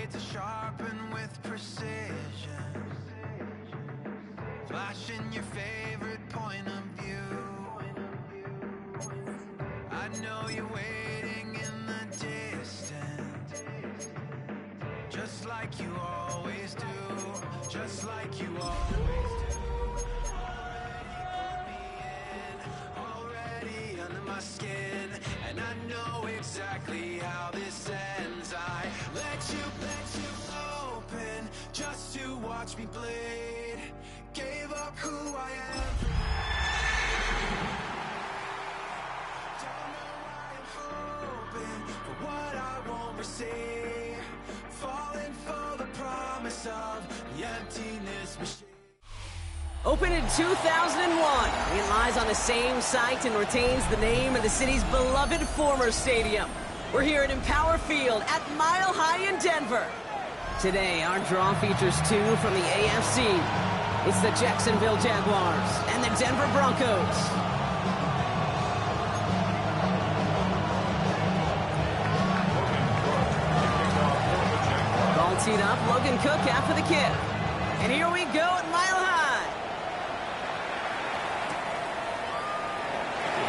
blade to sharpen with precision, flashing your favorite point of view. I know you're waiting in the distance, just like you always do, just like you always do. Already under my skin, and I know exactly how this ends. I let you open just to watch me bleed. Gave up who I am. Don't know why I'm hoping for what I won't receive. Falling for the promise of the emptiness machine. Opened in 2001, it lies on the same site and retains the name of the city's beloved former stadium. We're here at Empower Field at Mile High in Denver. Today, our draw features two from the AFC. It's the Jacksonville Jaguars and the Denver Broncos. Ball teed up, Logan Cook after the kick. And here we go at Mile High.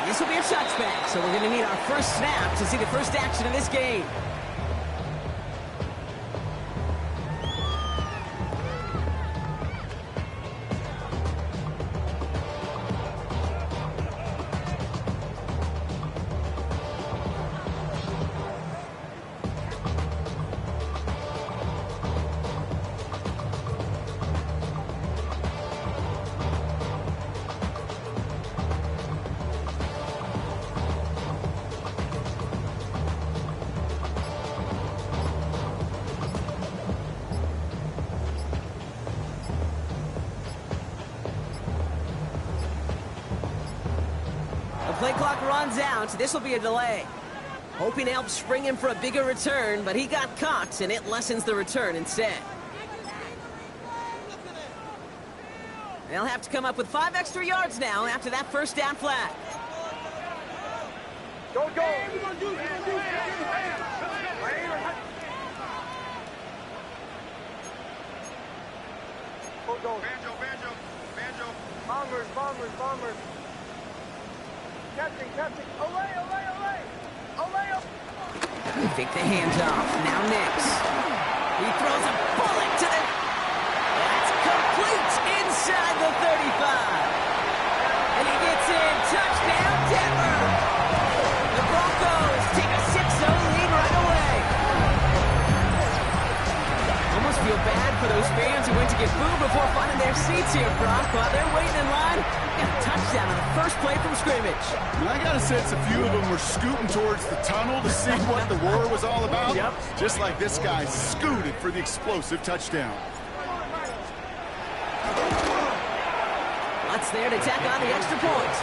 This will be a touchback, so we're going to need our first snap to see the first action of this game. Play clock runs out. This will be a delay. Hoping to help spring him for a bigger return, but he got caught, and it lessens the return instead. They'll have to come up with 5 extra yards now after that first down flag. Go, go! Banjo. Bombers. Catching. Olay. They fake the handoff. Now Nix. He throws a bullet to the... That's complete inside the 35. And he gets in. Touchdown, Denver. The Broncos take a 6-0 lead right away. Almost feel bad for those fans who went to get food before finding their seats here, Brock. While they're waiting in line, got a touchdown on the first play from scrimmage. And I got a sense a few of them were scooting towards the tunnel to see what the war was all about. Yep. Just like this guy scooted for the explosive touchdown. Lutz there to tack on the extra point.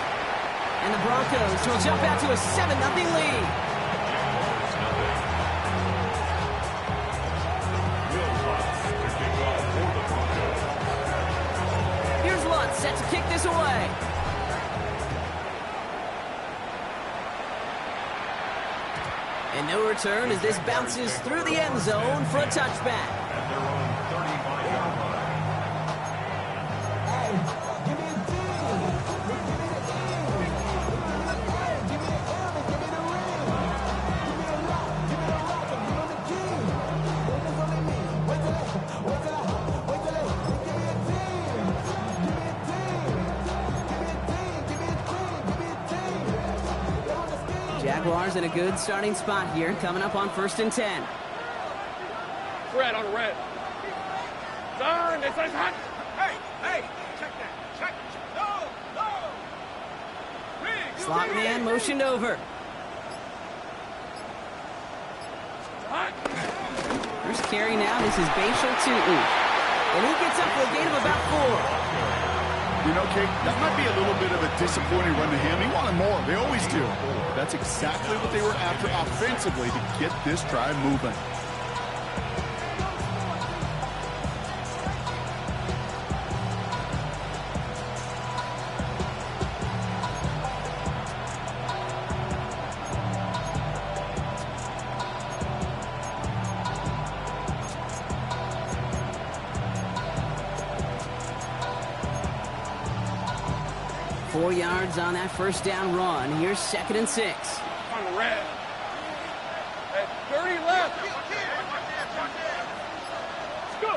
And the Broncos will jump out to a 7-0 lead. Here's Lutz set to kick this away. And no return as this bounces through the end zone for a touchback. Jaguars in a good starting spot here, coming up on 1st and 10. Red on red. Turn, it's hot. Hey, check that. No. Slot man motioned over. First carry now, this is Bashal Tootin. And he gets up for a gain of about 4. You know, Kate, that might be a little bit of a disappointing run to him. He wanted more. They always do. That's exactly what they were after offensively to get this drive moving. 4 yards on that first down run. Here's 2nd and 6. On the red. Hey, 30 left. Let's go.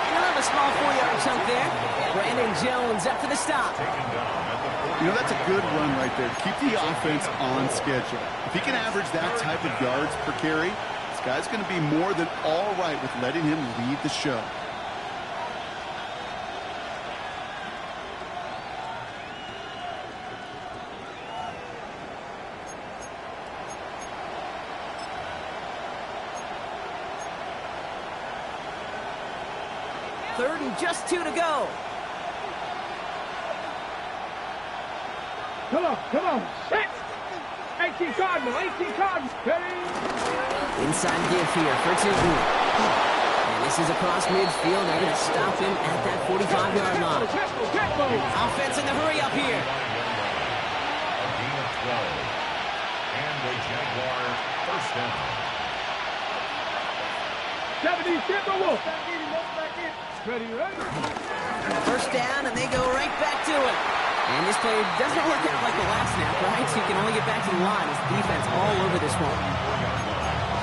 He'll have a small 4-yard chunk there. Brandon Jones up for the stop. You know, that's a good run right there. Keep the offense on schedule. If he can average that type of yards per carry, this guy's going to be more than all right with letting him lead the show. Third and just 2 to go. Come on. Set. 18 Cardinal. Ready. Inside give here for Tootin. And this is across midfield. They're going to stop him at that 45-yard line. Offense in the hurry up here. A gain of 12. And the Jaguar first down. 70, Timberwolf. Ready. First down, and they go right back to it. And this play doesn't work out like the last snap, right? So you can only get back to the line as the defense all over this one.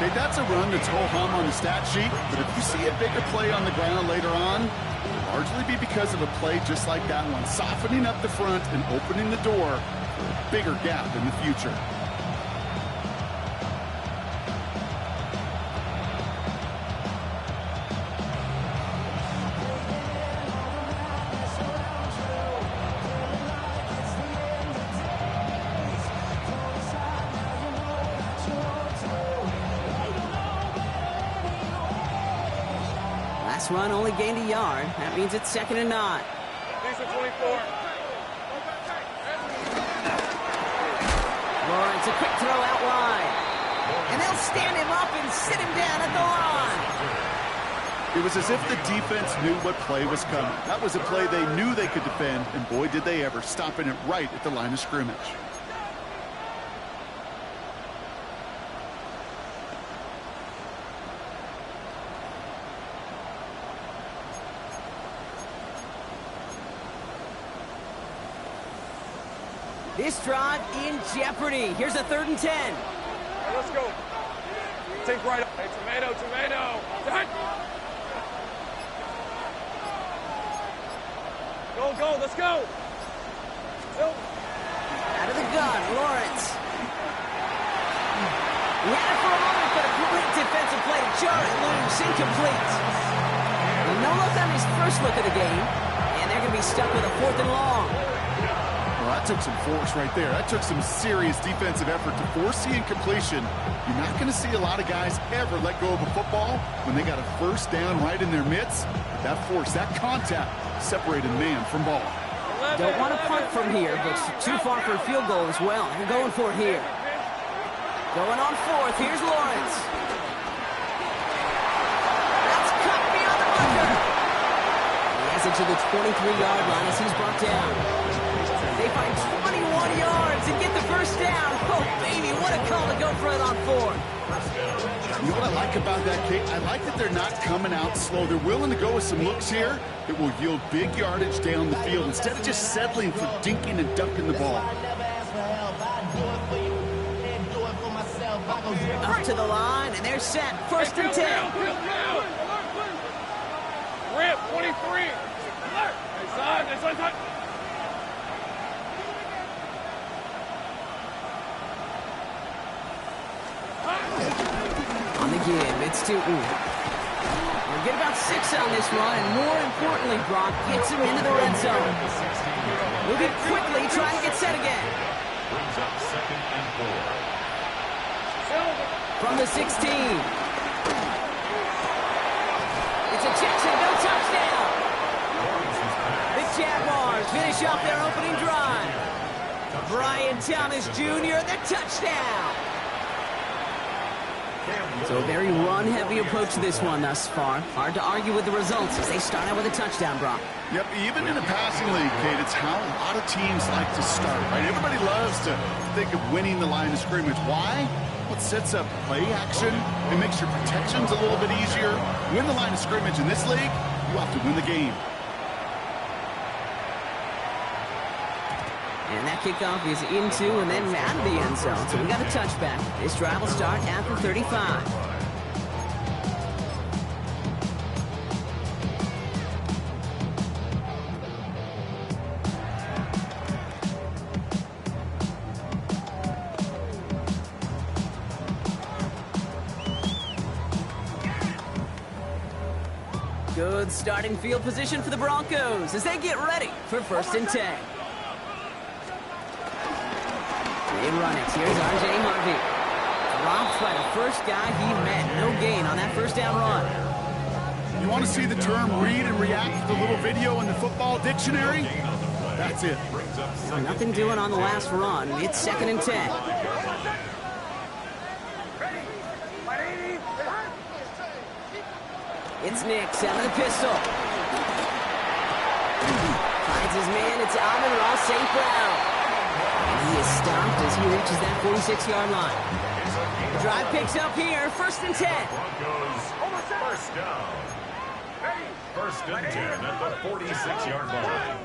Okay, that's a run that's ho-hum on the stat sheet, but if you see a bigger play on the ground later on, it'll largely be because of a play just like that one, softening up the front and opening the door for a bigger gap in the future. Run only gained a yard. That means it's 2nd and 9. These are 24. Lawrence, a quick throw out wide. And they'll stand him up and sit him down at the line. It was as if the defense knew what play was coming. That was a play they knew they could defend, and boy, did they ever, stopping it right at the line of scrimmage. This drive in jeopardy. Here's a 3rd and 10. Right, let's go. Take right. Hey, tomato. Done. Go. Let's go. Out of the gun, Lawrence. He had it for a moment, but a quick defensive play to jar it loose, incomplete. And no look on his first look of the game, and they're going to be stuck with a 4th and long. Well, that took some force right there. That took some serious defensive effort to force the incompletion. You're not going to see a lot of guys ever let go of a football when they got a first down right in their midst. That force, that contact, separated man from ball. Don't want to punt from here, but too far for a field goal as well. They're going for it here. Going on 4th. Here's Lawrence. That's cut beyond the marker. He has it to the 23-yard line as he's brought down. They find 21 yards and get the first down. Oh, baby, what a call to go for it on 4th. You know what I like about that, Kate? I like that they're not coming out slow. They're willing to go with some looks here that will yield big yardage down the field instead of just settling for dinking and dunking the ball. Up to the line, and they're set. 1st and 10. Rip, 23. Inside. On the give, it's Tootin. We'll get about 6 on this run, and more importantly, Brock gets him into the red zone. Moving quickly, trying to get set again. Brings up 2nd and 4. From the 16. It's a Jacksonville touchdown. The Jaguars finish off their opening drive. Brian Thomas Jr., the touchdown. So a very run-heavy approach to this one thus far. Hard to argue with the results as they start out with a touchdown, Brock. Yep, even in the passing league, Kate, it's how a lot of teams like to start, right? Everybody loves to think of winning the line of scrimmage. Why? Well, it sets up play action. It makes your protections a little bit easier. Win the line of scrimmage in this league, You have to win the game. And that kickoff is into and then out of the end zone. So we got a touchback. This drive will start after 35. Good starting field position for the Broncos as they get ready for 1st and 10. They run it. Here's R.J. Harvey. Dropped by the first guy he met. No gain on that first down run. You want to see the term read and react to the little video in the football dictionary? That's it. Nothing doing on the last run. It's 2nd and 10. It's Nix out of the pistol. Finds his man. It's Amon-Ra St. Brown. And he is stopped as he reaches that 46-yard line. The drive picks up here. 1st and 10. Broncos, first down. 1st and 10 at the 46-yard line.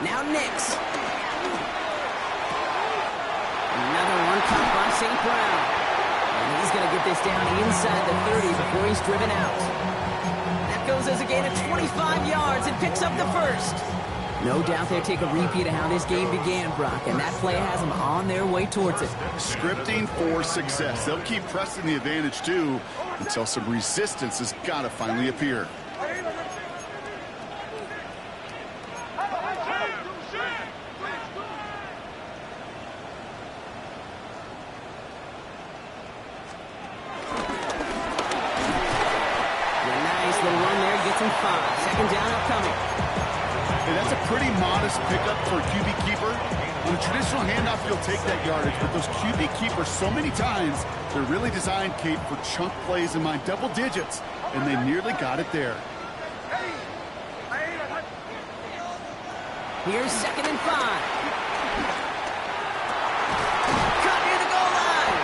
Now Nix. Another one caught by St. Brown. And he's going to get this down inside the 30 before he's driven out. That goes as a gain of 25 yards and picks up the first. No doubt they'll take a repeat of how this game began, Brock, and that play has them on their way towards it. Scripting for success. They'll keep pressing the advantage, too, until some resistance has got to finally appear. Second down upcoming. Hey, that's a pretty modest pickup for a QB keeper. On a traditional handoff, you'll take that yardage, but those QB keepers, so many times, they're really designed, Kate, for chunk plays in my double digits, and they nearly got it there. Here's 2nd and 5. Cut near the goal line.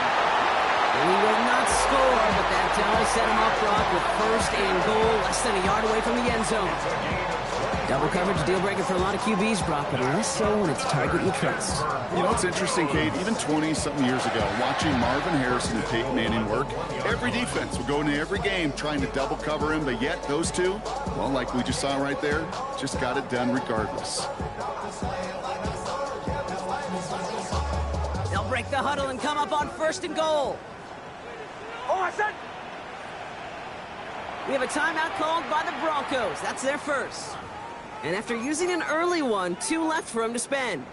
He will not score, but that does set him up, Brock, with 1st and goal, less than a yard away from the end zone. Double coverage, deal breaker for a lot of QBs, Brock, but less so when it's a target you trust. You know, it's interesting, Kate, even 20-something years ago, watching Marvin Harrison and Peyton Manning work, every defense would go into every game trying to double cover him, but yet those two, well, like we just saw right there, just got it done regardless. They'll break the huddle and come up on 1st and goal. We have a timeout called by the Broncos. That's their first. And after using an early one, 2 left for him to spend.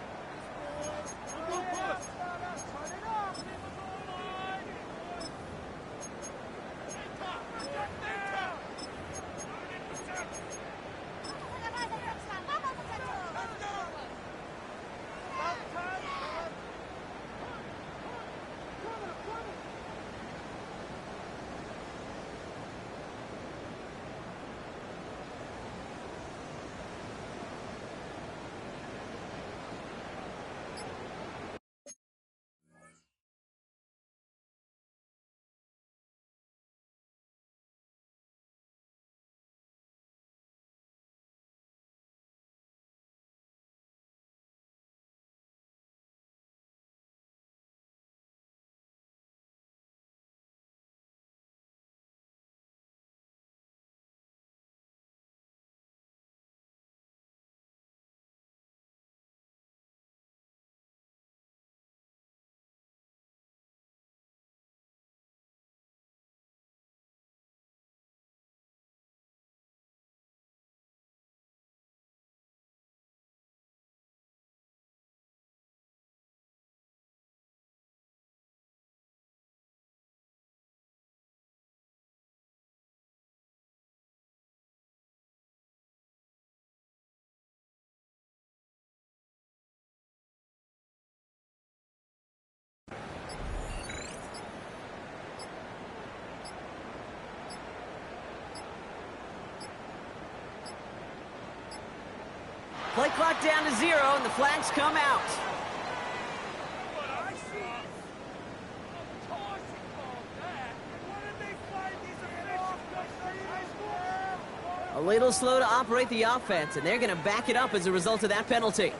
Play clock down to 0, and the flags come out. A little slow to operate the offense, and they're going to back it up as a result of that penalty.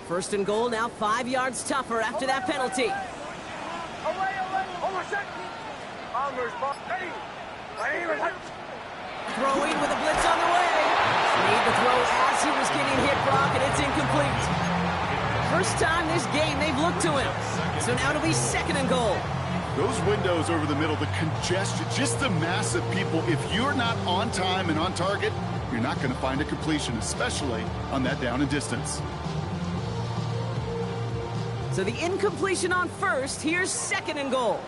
First and goal, now 5 yards tougher after that penalty. Throwing with a blitz on the way. Made the throw as he was getting hit, Brock, and it's incomplete. First time this game they've looked to him. So now it'll be second and goal. Those windows over the middle, the congestion, just the mass of people. If you're not on time and on target, you're not going to find a completion, especially on that down and distance. So the incompletion on first. Here's second and goal.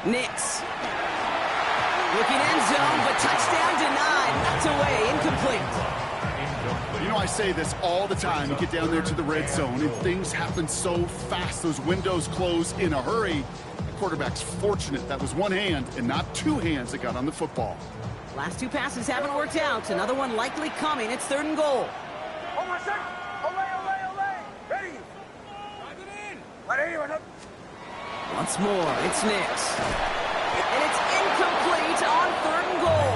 Nix. Looking end zone, but touchdown denied. Knocked away, incomplete. You know, I say this all the time. You get down there to the red zone, and things happen so fast. Those windows close in a hurry. The quarterback's fortunate that was one hand and not two hands that got on the football. Last two passes haven't worked out. Another one likely coming. It's third and goal. Once more, it's Nix. And it's incomplete on third and goal.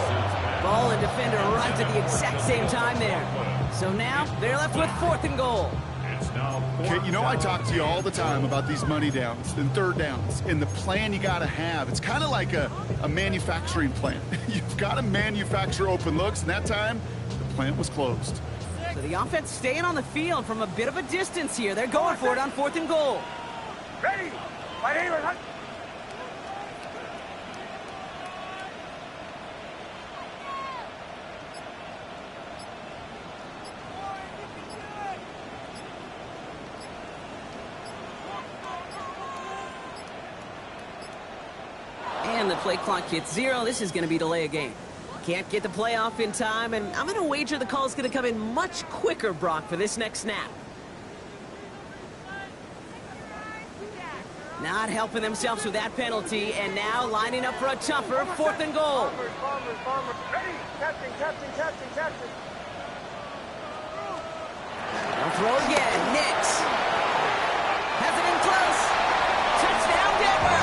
Ball and defender arrived at the exact same time there. So now they're left with fourth and goal. Okay, you know I talk to you all the time about these money downs and third downs and the plan you got to have. It's kind of like a manufacturing plant. You've got to manufacture open looks, and that time the plant was closed. So the offense staying on the field from a bit of a distance here. They're going for it on fourth and goal. Ready! And the play clock hits 0. This is going to be delay a game. Can't get the play off in time, and I'm going to wager the call is going to come in much quicker, Brock, for this next snap. Not helping themselves with that penalty, and now lining up for a tougher fourth and goal. Ready! Captain! They'll throw again. Nix. Has it in close. Touchdown, Denver.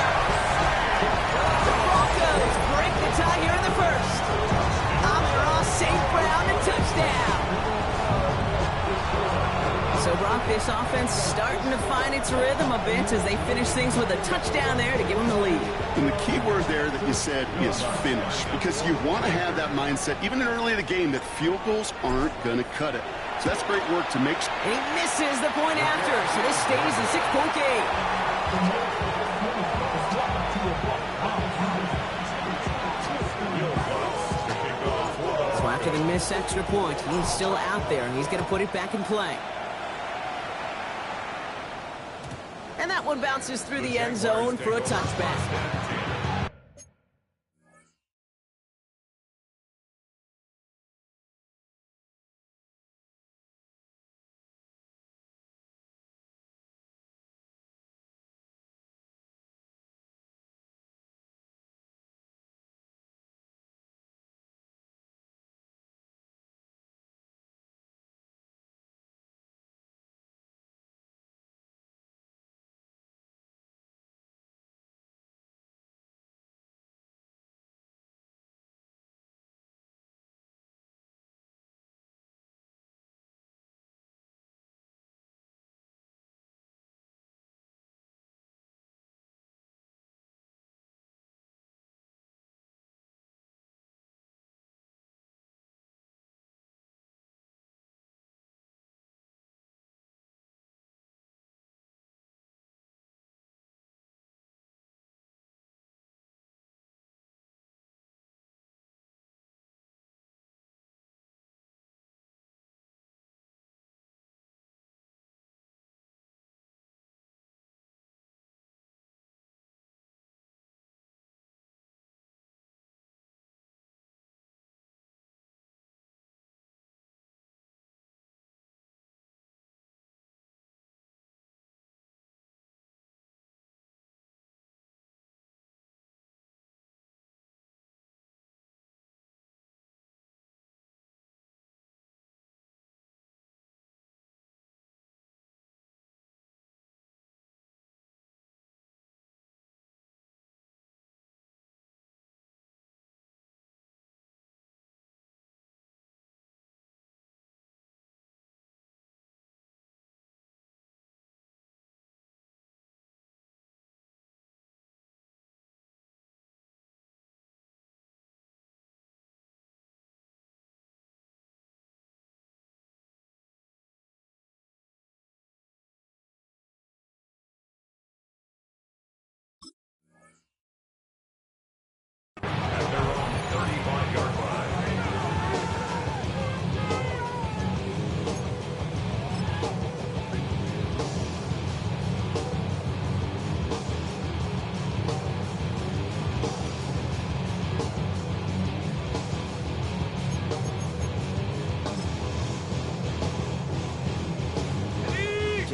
The Broncos break the tie here in the first. Amon-Ra, St. Brown, and touchdown. So, Brock, this offense starting to find its rhythm a bit as they finish things with a touchdown there to give them the lead. And the key word there that you said is finish, because you want to have that mindset, even early in the game, that field goals aren't going to cut it. So that's great work to make. And he misses the point after, so this stays a 6-point game. So after the missed extra point, he's still out there, and he's going to put it back in play. And that one bounces through the end zone for a touchback.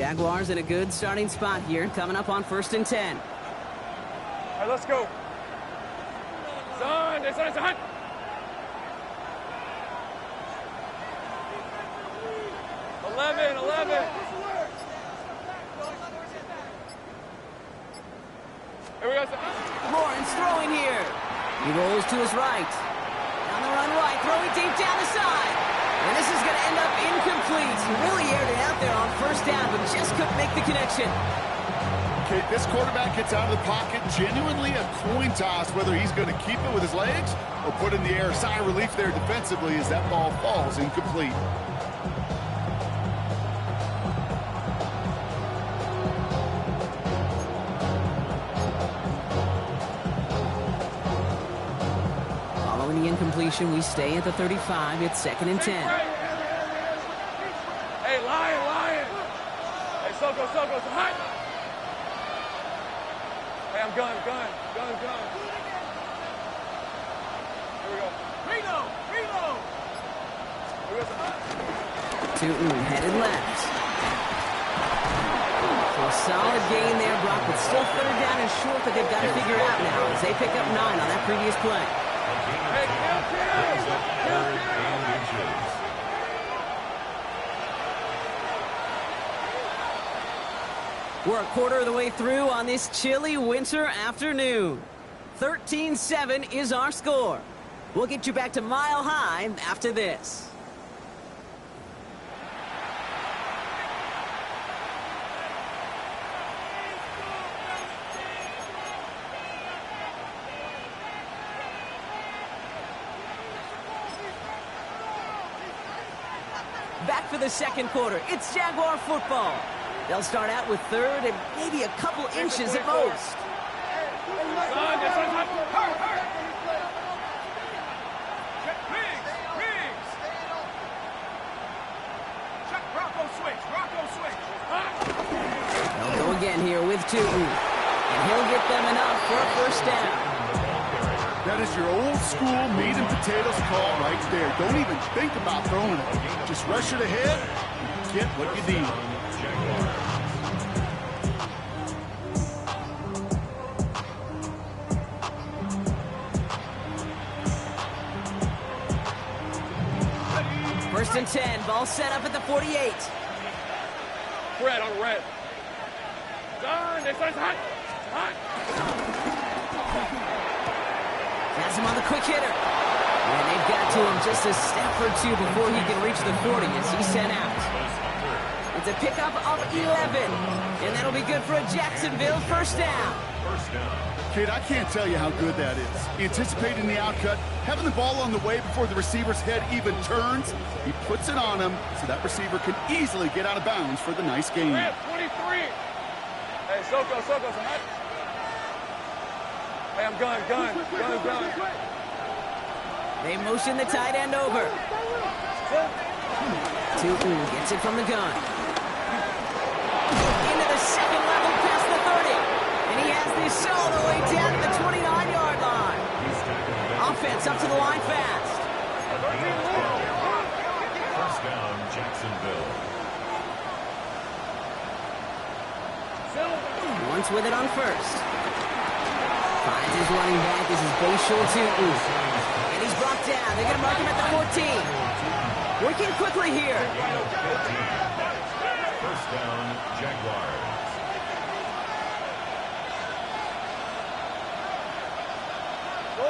Jaguars in a good starting spot here, coming up on 1st and 10. All right, let's go. Son. 11. Here we go, son. Lawrence throwing here. He rolls to his right. On the run right, throwing deep down the side. And this is going to end up incomplete. He really aired it out there on 1st down, but just couldn't make the connection. Okay, this quarterback gets out of the pocket, genuinely a coin toss whether he's going to keep it with his legs or put in the air. Sigh of relief there defensively as that ball falls incomplete. Following the incompletion, we stay at the 35. It's 2nd and 10. Hey, Lion. Hey, Soko, hot. Hey, I'm gun. Here we go. Reload. Here we go, son. Tootin headed left. So a solid gain there, Brock, but still 3rd down and short that they've got to figure out now as they pick up 9 on that previous play. Hey, kill. We're a quarter of the way through on this chilly winter afternoon. 13-7 is our score. We'll get you back to Mile High after this. Back for the 2nd quarter. It's Jaguar football. They'll start out with 3rd and maybe a couple inches at most. They'll go again here with Tootin. And he'll get them enough for a 1st down. That is your old school meat and potatoes call right there. Don't even think about throwing it. Just rush it ahead and get what you need. First and 10, ball set up at the 48. Red on red. Done. It's hot. Has him on the quick hitter. And they've got to him just a step or two before he can reach the 40 as he's sent out. It's a pickup of 11. And that'll be good for a Jacksonville 1st down. Kate, I can't tell you how good that is. Anticipating the outcut, having the ball on the way before the receiver's head even turns, he puts it on him so that receiver can easily get out of bounds for the nice gain. 23. Hey, Soko, hot. Hey, I'm gun. They motion the tight end over. Tootin gets it from the gun. Into the 2nd level past the 30. And he has this all the way down to the 29-yard line. Offense up to the line fast. 1st down, Jacksonville. Once with it on 1st. Finds his running back. This is Bashul Tootin. And he's brought down. They're going to mark him at the 14. Working quickly here. 1st down, Jaguars. Go.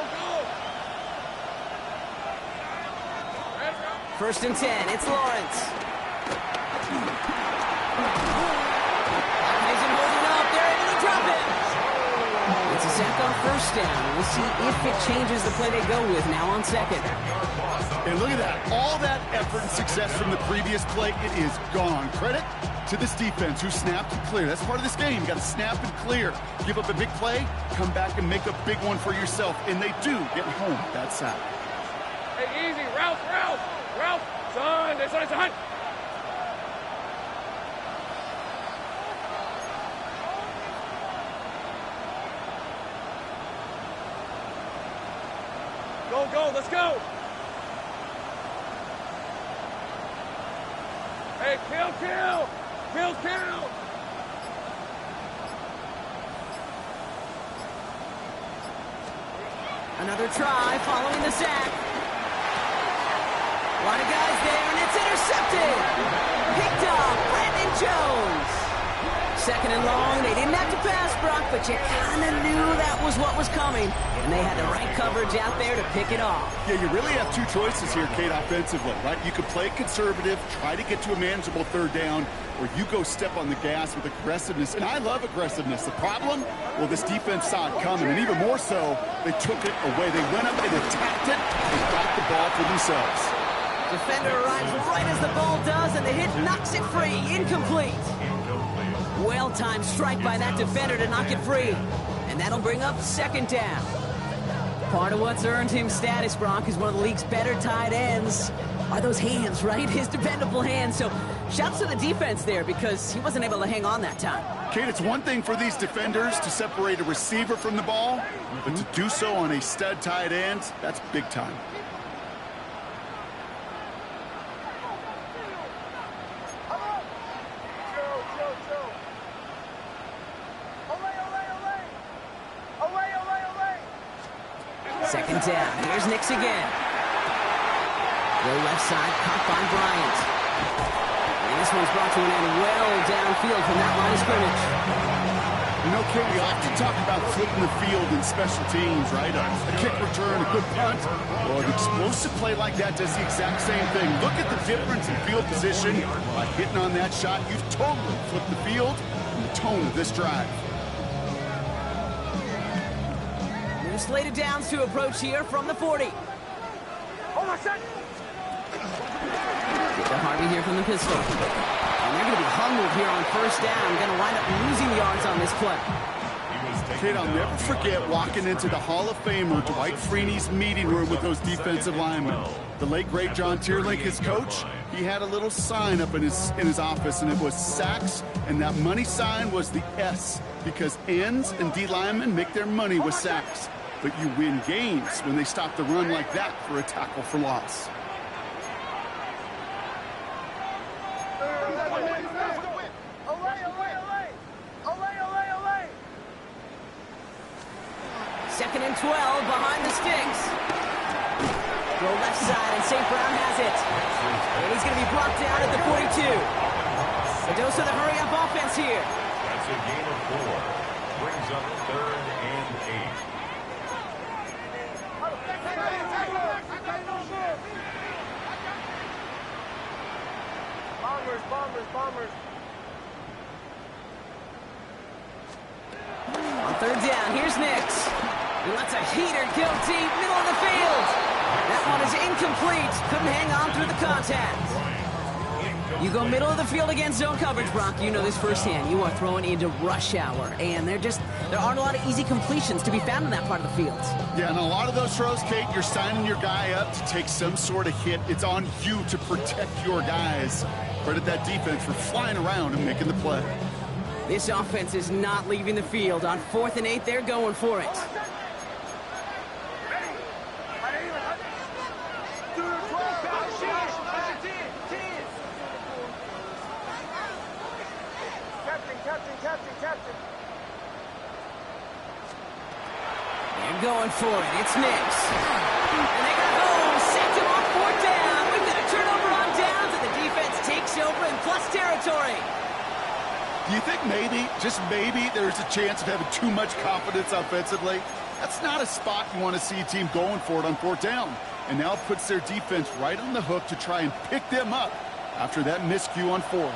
1st and 10. It's Lawrence. Isn't holding up. They're able to drop him. It's a sack on 1st down. We'll see if it changes the play they go with now on 2nd. And look at that. All that effort and success from the previous play, it is gone. Credit to this defense who snapped and cleared. That's part of this game. You got to snap and clear. Give up a big play, come back and make a big one for yourself. And they do get home that sack. Hey, easy. Ralph. Son. It's hot. Go. Let's go. Hey, kill. Field count. Another try following the sack. A lot of guys there, and it's intercepted. Picked off Brandon Jones. Second and long. They didn't have to pass, Brock, but you kind of knew that was what was coming. And they had the right coverage out there to pick it off. Yeah, you really have two choices here, Kate, offensively, right? You could play conservative, try to get to a manageable third down, or you go step on the gas with aggressiveness. And I love aggressiveness. The problem? Well, this defense saw it coming, and even more so, they took it away. They went up and attacked it and got the ball for themselves. Defender arrives right as the ball does, and the hit knocks it free. Incomplete. Well-timed strike by that defender to knock it free. And that'll bring up second down. Part of what's earned him status, Brock, is one of the league's better tight ends. Are those hands, right? His dependable hands. So shouts to the defense there because he wasn't able to hang on that time. Kate, it's one thing for these defenders to separate a receiver from the ball, but to do so on a stud tight end, that's big time. Second down. Here's Nix again. Go left side, caught by Bryant. And this one's brought to an end well downfield from that line of scrimmage. You know, Kate, we often talk about flipping the field in special teams, right? A kick return, a good punt. Well, an explosive play like that does the exact same thing. Look at the difference in field position. By hitting on that shot, you've totally flipped the field and the tone of this drive. Slated downs to approach here from the 40. Hold on a second. Get to Harvey here from the pistol. And they're going to be humbled here on first down. Going to wind up losing yards on this play. Kate, I'll never forget walking into the Hall of Famer Dwight Freeney's meeting room with those defensive linemen. The late, great John Tierlink, his coach, he had a little sign up in his office, and it was sacks, and that money sign was the S, because ends and D linemen make their money with sacks. But you win games when they stop the run like that for a tackle for loss. Second and 12 behind the sticks. Go left side, and St. Brown has it. And he's going to be brought down at the 42. A dose of the hurry-up offense here. That's a gain of 4. Brings up 3rd and 8. Bombers. On third down, here's Nix. He lets a heater go deep, middle of the field. That one is incomplete. Couldn't hang on through the contact. You go middle of the field against zone coverage, Brock. You know this firsthand. You are throwing into rush hour, and there aren't a lot of easy completions to be found in that part of the field. Yeah, and a lot of those throws, Kate, you're signing your guy up to take some sort of hit. It's on you to protect your guys. Credit that defense for flying around and making the play. This offense is not leaving the field. On 4th and 8, they're going for it. Captain. They're going for it. It's Nix. And they got home. Sent him on 4th down. We've got a turnover on downs, and the defense takes over in plus territory. Do you think maybe, just maybe, there's a chance of having too much confidence offensively? That's not a spot you want to see a team going for it on 4th down. And now it puts their defense right on the hook to try and pick them up after that miscue on 4th.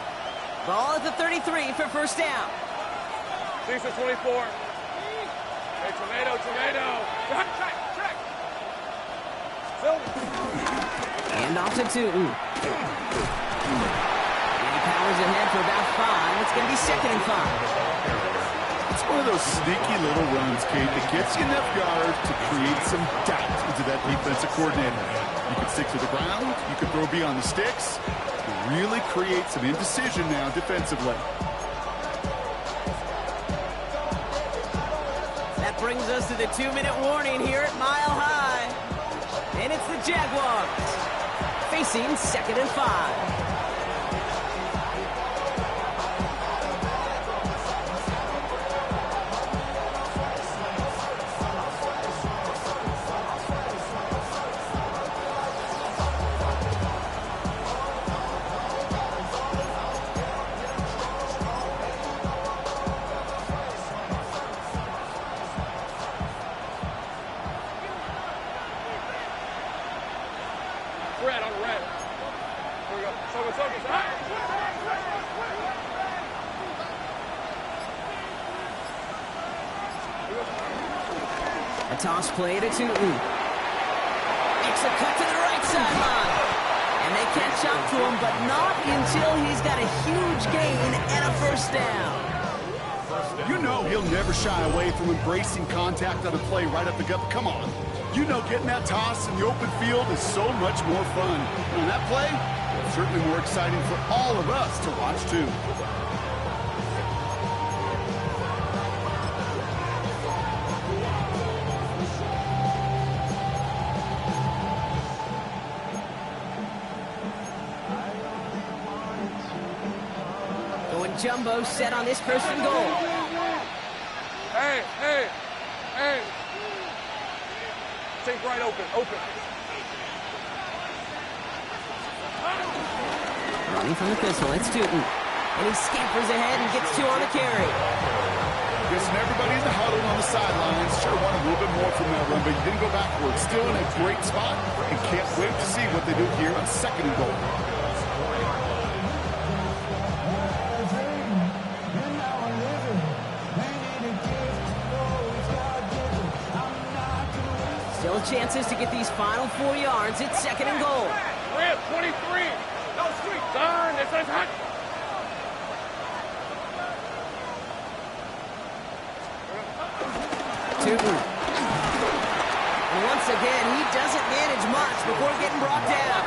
Ball at the 33 for first down. 6 to 24. Hey, tomato. Track. And off to 2. And he powers ahead for about 5. It's going to be 2nd and 5. It's one of those sneaky little runs, Kate, that gets you enough yards to create some doubt into that defensive coordinator. You can stick to the ground. You can throw beyond the sticks. You really create some indecision now defensively. That brings us to the 2-minute warning here at Mile High. And it's the Jaguars facing 2nd and 5. red, on red. Here we go. Focus. A toss play to Tootin. Makes a cut to the right sideline. And they catch up to him, but not until he's got a huge gain and a first down. You know he'll never shy away from embracing contact on a play right up the gut. Come on. You know getting that toss in the open field is so much more fun. And that play, certainly more exciting for all of us to watch, too. Jumbo set on this first and goal. Hey. Think right open. Running from the pistol, it's Tootin. And he scampers ahead and gets 2 on the carry. Guessing everybody in the huddle on the sidelines sure wanted a little bit more from that run, but he didn't go backwards. Still in a great spot and can't wait to see what they do here on second and goal. Still chances to get these final 4 yards. It's second and goal. 23. No street. Turn. This is hot. Tootin. And once again, he doesn't manage much before getting brought down.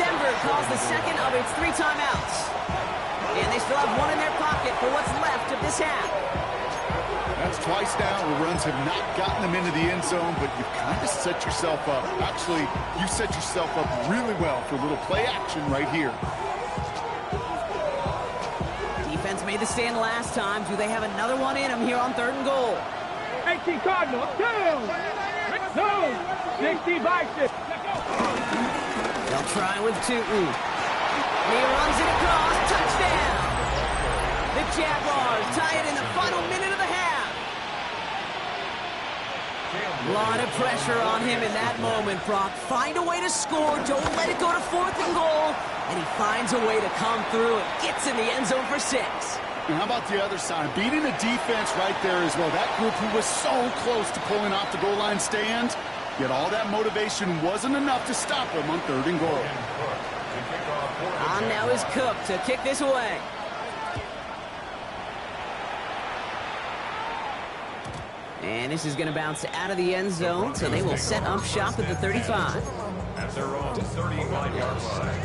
Denver calls the second of its 3 timeouts. And they still have 1 in their pocket for what's left of this half. That's twice now where runs have not gotten them into the end zone, but you've kind of set yourself up. Actually, you set yourself up really well for a little play action right here. Defense made the stand last time. Do they have another one in them here on third and goal? 18 Cardinals. 2. No. 60 Bison. They'll try with Tootin. He runs it across. Touchdown. The Jaguars tie it in the final minute of the half. A lot of pressure on him in that moment, Brock. Find a way to score. Don't let it go to fourth and goal. And he finds a way to come through and gets in the end zone for 6. And how about the other side? Beating the defense right there as well. That group who was so close to pulling off the goal line stand, yet all that motivation wasn't enough to stop him on third and goal. On now is Cook to kick this away. And this is going to bounce out of the end zone, so they will set up shop at the 35. At their own 35-yard line.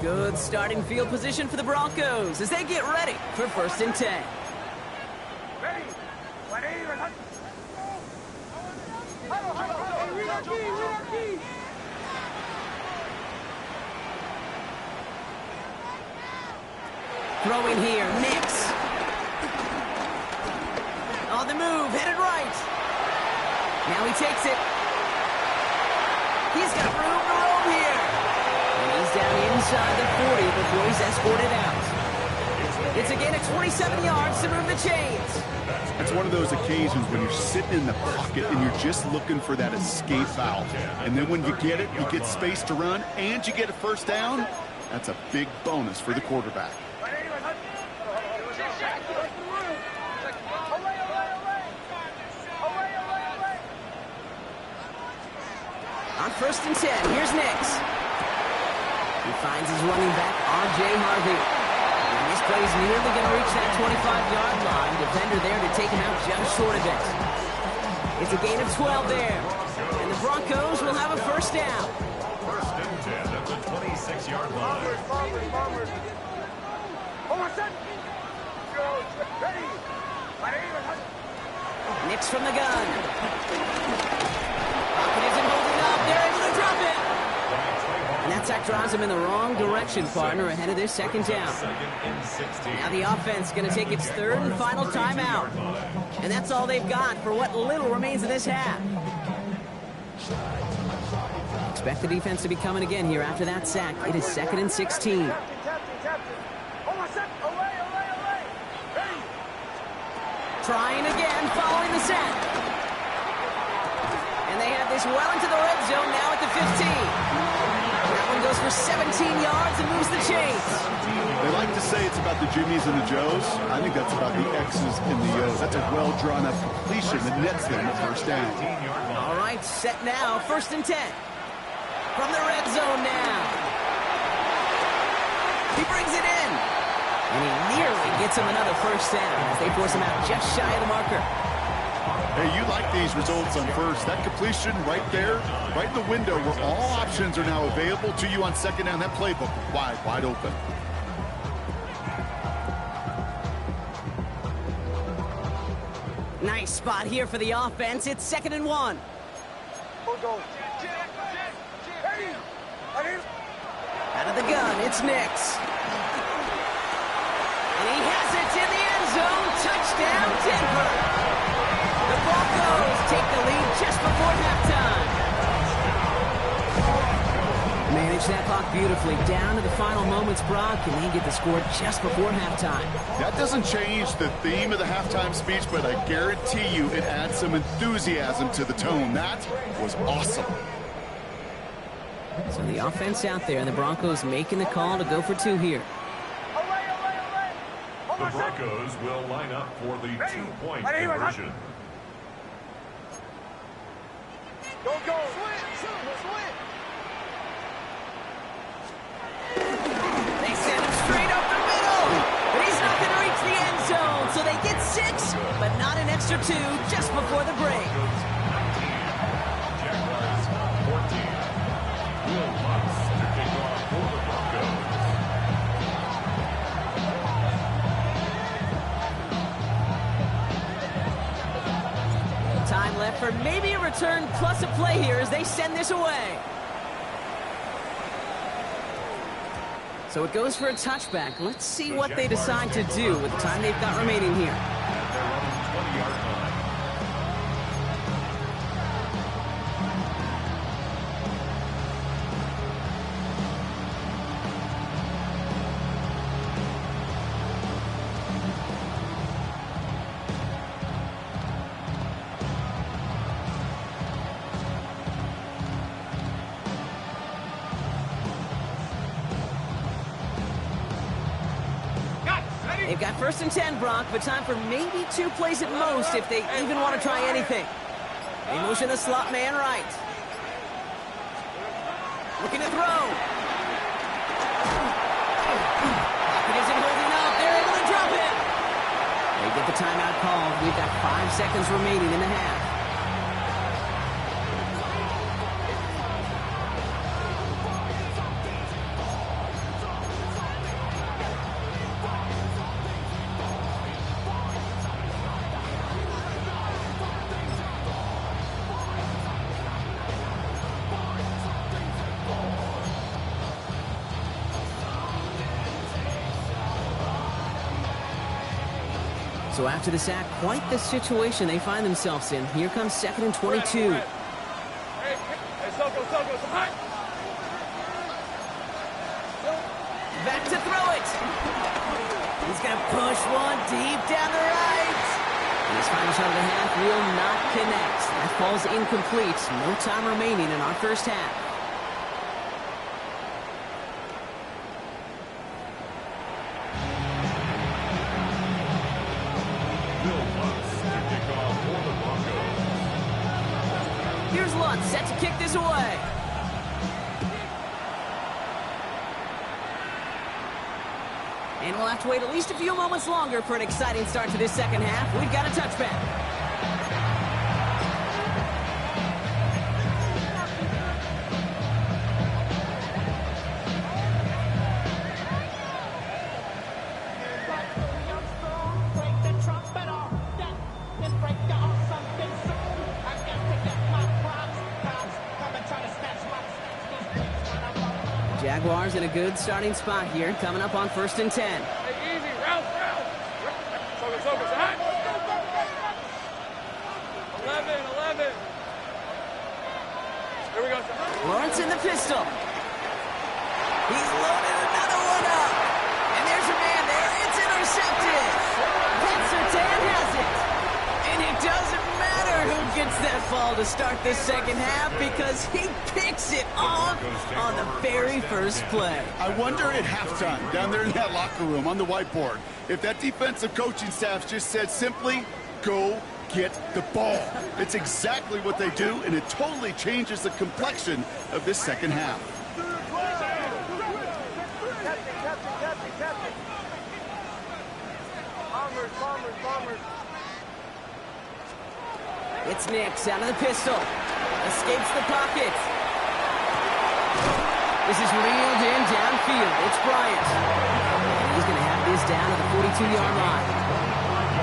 Good starting field position for the Broncos as they get ready for first and 10. Throwing here, Nix. On the move, headed right. Now he takes it. He's got room to roam here. And he's down inside the 40 before he's escorted out. It's a gain of 27 yards to move the chains. It's one of those occasions when you're sitting in the pocket and you're just looking for that escape valve. And then when you get it, you get space to run, and you get a first down. That's a big bonus for the quarterback. On first and 10, here's Nix. He finds his running back, R.J. Harvey. And this play's nearly going to reach that 25-yard line. Defender there to take him out just short of it. It's a gain of 12 there. And the Broncos will have a first down. First and 10 at the 26-yard line. Nix from the gun. Pocket isn't holding up. They're able to drop it. And that sack drives him in the wrong direction, partner, ahead of their second down. Now the offense going to take its third and final timeout. And that's all they've got for what little remains of this half. Expect the defense to be coming again here after that sack. It is second and 16. Trying again, following the sack. And they have this well into the red zone now at the 15. That one goes for 17 yards and moves the chains. They like to say it's about the Jimmies and the Joes. I think that's about the X's and the O's. That's a well-drawn-up completion that nets them the first down. All right, set now, 1st and 10. From the red zone now. He brings it in. And he nearly gets him another first down as they force him out just shy of the marker. Hey, you like these results on first. That completion right there, right in the window where all options are now available to you on 2nd down. That playbook wide open. Nice spot here for the offense. It's 2nd and 1. Out of the gun, it's Nix. And he has it in the end zone. Touchdown, Denver. The Broncos take the lead just before halftime. Manage that clock beautifully. Down to the final moments, Brock, and they get the score just before halftime. That doesn't change the theme of the halftime speech, but I guarantee you it adds some enthusiasm to the tone. That was awesome. So the offense out there, and the Broncos making the call to go for 2 here. The Broncos will line up for the 2-point conversion. Go. They send him straight up the middle. But he's not going to reach the end zone. So they get 6, but not an extra 2 just before the break. Jaguars 14. Will Lutz to kick off for the Broncos. Time left for maybe a return plus a play here as they send this away. So it goes for a touchback. Let's see what they decide to do with the time they've got remaining here. At their own 20-yard line. They've got 1st and 10, Brock, but time for maybe 2 plays at most if they even want to try anything. They motion the slot man right. Looking to throw. Pocket isn't holding up. They're able to drop it. They get the timeout called. We've got 5 seconds remaining in the half. So after the sack, quite the situation they find themselves in. Here comes 2nd and 22. Hey, Soko. Back to throw it. He's going to push one deep down the right. And his final shot of the half will not connect. That falls incomplete. No time remaining in our first half. Here's Lutz set to kick this away. And we'll have to wait at least a few moments longer for an exciting start to this second half. We've got a touchback. Jaguars in a good starting spot here, coming up on 1st and 10. Hey, easy, route. Soko, hot. 11. Here we go, son. Lawrence in the pistol. He's loaded another one up. And there's a man start the second half because he picks it off on the very first play. I wonder at halftime, down there in that locker room on the whiteboard, if that defensive coaching staff just said simply, go get the ball. It's exactly what they do, and it totally changes the complexion of this second half. Bombers. It's Nix out of the pistol. Escapes the pocket. This is reeled in downfield. It's Bryant. And he's going to have this down at the 42-yard line.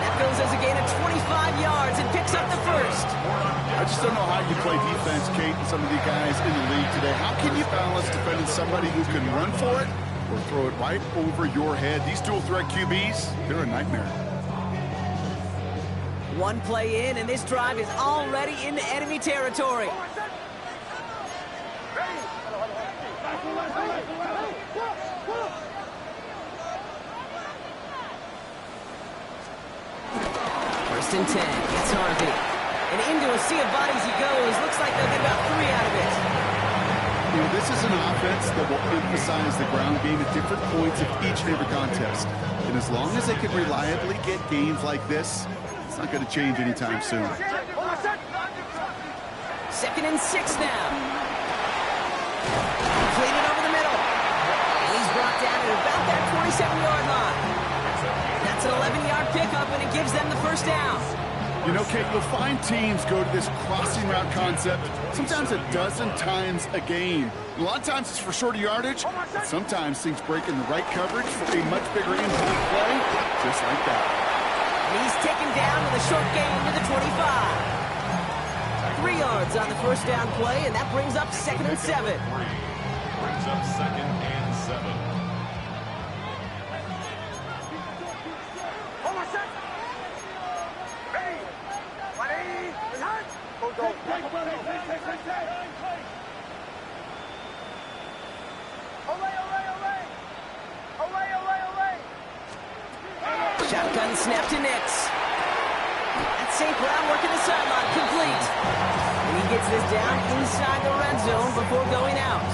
That goes as a gain of 25 yards and picks up the first. I just don't know how you play defense, Kate, and some of the guys in the league today. How can you balance defending somebody who can run for it or throw it right over your head? These dual-threat QBs, they're a nightmare. One play in, and this drive is already into enemy territory. First and 10. It's Harvey. And into a sea of bodies he goes. Looks like they'll get about 3 out of it. You know, this is an offense that will emphasize the ground game at different points of each and every contest. And as long as they can reliably get games like this, it's not going to change anytime soon. Second and 6 now. Completed over the middle. And he's brought down at about that 27-yard line. That's an 11-yard pickup, and it gives them the first down. You know, Kate, you'll find teams go to this crossing route concept sometimes a dozen times a game. A lot of times it's for shorter yardage, but sometimes things break in the right coverage for a much bigger impact play, just like that. And he's taken down with a short gain to the 25. 3 yards on the first down play, and that brings up second and 7. Brings up second and 7. Shotgun snap to Nix. That's St. Brown working the sideline, complete. And he gets this down inside the red zone before going out.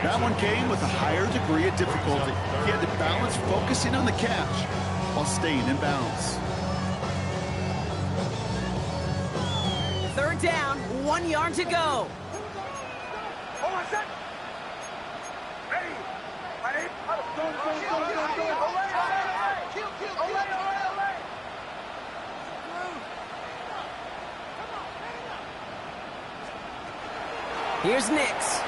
That one came with a higher degree of difficulty. He had to balance focusing on the catch while staying in bounds. Third down, 1 yard to go. Here's Nix.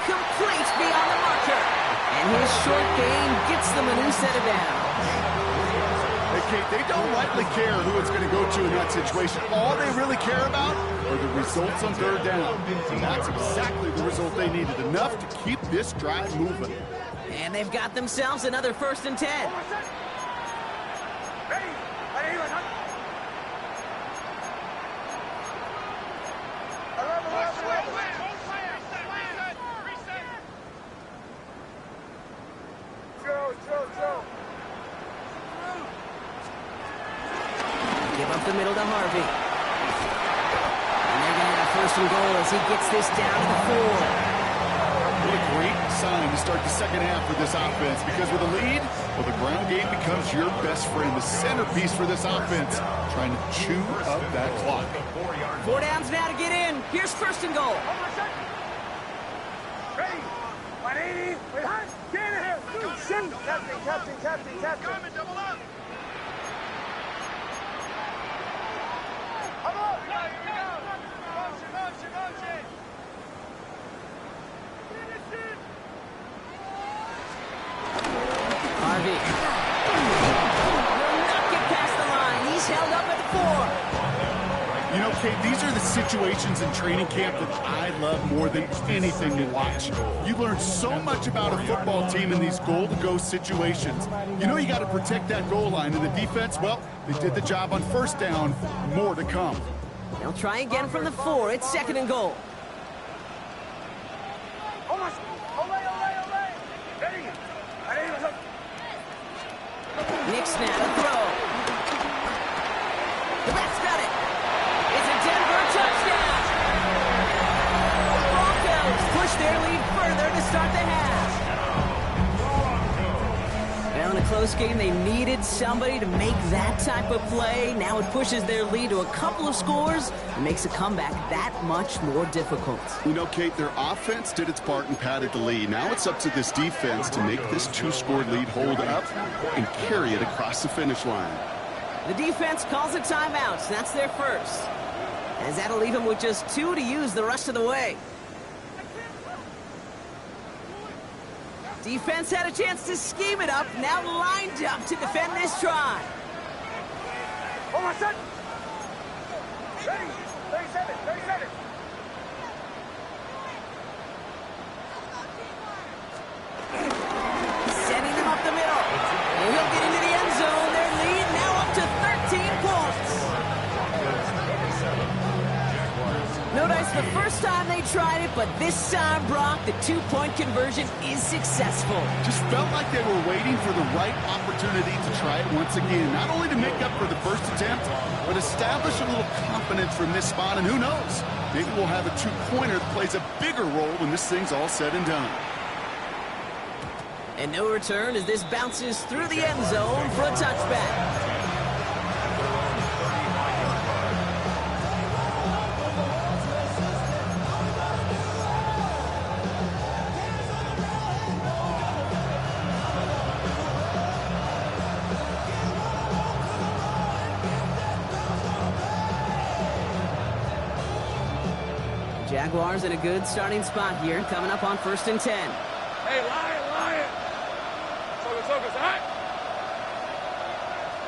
Complete beyond the marker. And his short gain gets them a new set of downs. Hey, Kate, they don't likely care who it's going to go to in that situation. All they really care about are the results on third down. And that's exactly the result they needed. Enough to keep this drive moving. And they've got themselves another first and 10. Give up the middle to Harvey. And they're going to have first and goal as he gets this down to the 4. What a great sign to start the second half for this offense, because with a lead, well, the ground game becomes your best friend, the centerpiece for this offense, trying to chew up that clock. 4 downs now to get in. Here's first and goal. Ready? 180. Wait, get in here. Captain. Coming, double up. Come on. Here we go. Motion. Harvey. Will not get past the line. He's held up at the 4. You know, Kate, these are the situations in training camp that I love more than anything to watch. You learn so much about a football team in these goal-to-go situations. You know you got to protect that goal line, and the defense, well, they did the job on first down. More to come. They'll try again from the 4. It's second and goal. Nick snap, throw. The ref's got it. It's a Denver close game. They needed somebody to make that type of play. Now it pushes their lead to a couple of scores and makes a comeback that much more difficult. You know, Kate, their offense did its part and padded the lead. Now it's up to this defense to make this two-score lead hold up and carry it across the finish line. The defense calls a timeout. That's their first. As that'll leave them with just 2 to use the rest of the way. Defense had a chance to scheme it up, now lined up to defend this try. Hold on, set. Ready. 37, 37. Sending them up the middle. And he'll get into the end zone. Their lead now up to 13 points. Notice the first time they tried it, but this time, Brock, the 2-point conversion is successful. Just felt like they were waiting for the right opportunity to try it once again. Not only to make up for the first attempt, but establish a little confidence from this spot. And who knows, maybe we'll have a 2-pointer that plays a bigger role when this thing's all said and done. And no return as this bounces through the end zone for a touchback. Jaguars in a good starting spot here, coming up on 1st and 10. Hey, Lion. Focus, hot.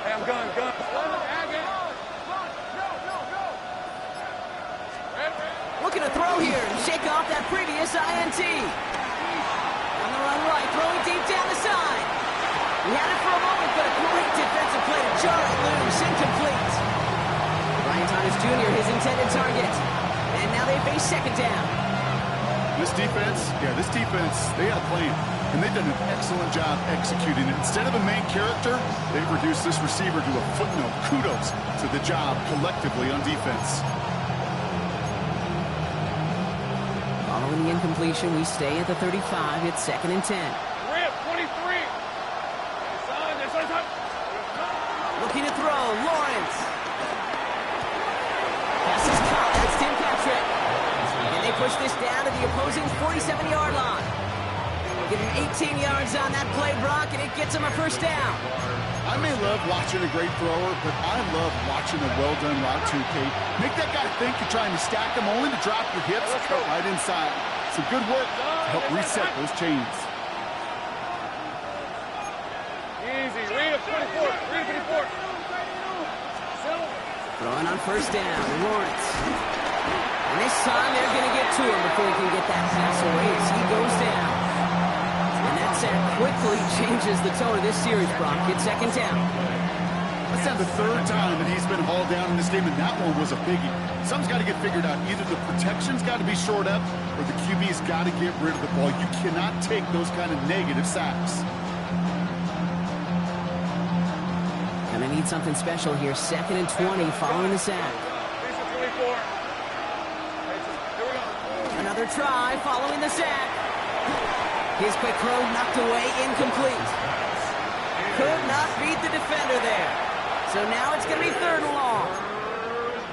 Hey, I'm gun. Looking to throw here and shake off that previous INT. On the run right, throwing deep down the side. He had it for a moment, but a great defensive play to jar it loose, incomplete. Brian Thomas Jr., his intended target. And now they face 2nd down. This defense, they got a plan. And they've done an excellent job executing it. Instead of a main character, they've reduced this receiver to a footnote. Kudos to the job collectively on defense. Following the incompletion, we stay at the 35. It's 2nd and 10. Rip, 23. Looking to throw, Lawrence. Pass is caught. That's Tim Patrick. And they push this down to the opposing 47-yard line. Get him 18 yards on that play, Brock, and it gets him a 1st down. I may love watching a great thrower, but I love watching a well-done route too, Kate. Make that guy think you're trying to stack him only to drop your hips cut right inside. Some good work to help reset those chains. Easy. Read it, 24. Read it, 24. Throwing on 1st down, Lawrence. And this time they're going to get to him before he can get that pass away as he goes down. And that sack quickly changes the tone of this series, Brock. It's 2nd down. That's now the 3rd time that he's been hauled down in this game, and that one was a biggie. Something's got to get figured out. Either the protection's got to be shored up, or the QB's got to get rid of the ball. You cannot take those kind of negative sacks. Gonna need something special here. 2nd and 20 following the sack. Another try following the sack. His quick throw knocked away, incomplete. Could not beat the defender there. So now it's going to be 3rd and long.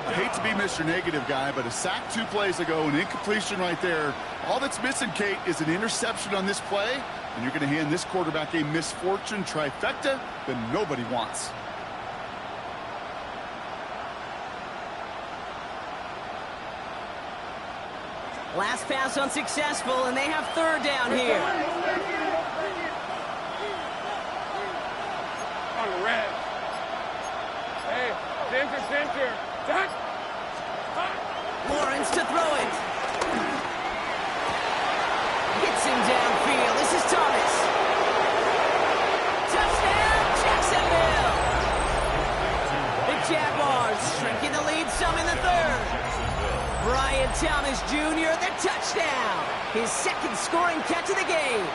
I hate to be Mr. Negative guy, but a sack 2 plays ago, an incompletion right there. All that's missing, Kate, is an interception on this play, and you're going to hand this quarterback a misfortune trifecta that nobody wants. Last pass unsuccessful, and they have 3rd down here. On the red. Hey, center. Touch. Lawrence to throw it. Gets him downfield. This is Thomas. Touchdown, Jacksonville. The Jaguars shrinking the lead some in the 3rd. Brian Thomas Jr., the touchdown. His 2nd scoring catch of the game.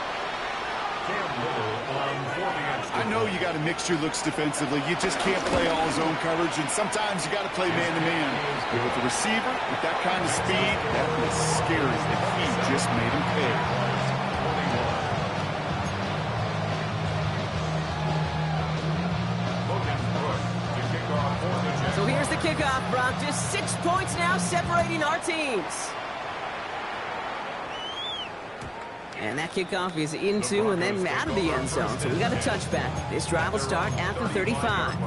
I know you got to mix your looks defensively. You just can't play all zone coverage, and sometimes you got to play man-to-man. But with the receiver, with that kind of speed, that was scary, and he just made him pay. kickoff, Brock. Just 6 points now separating our teams. And that kickoff is into and then out of the end zone. So we got a touchback. This drive will start at the 35.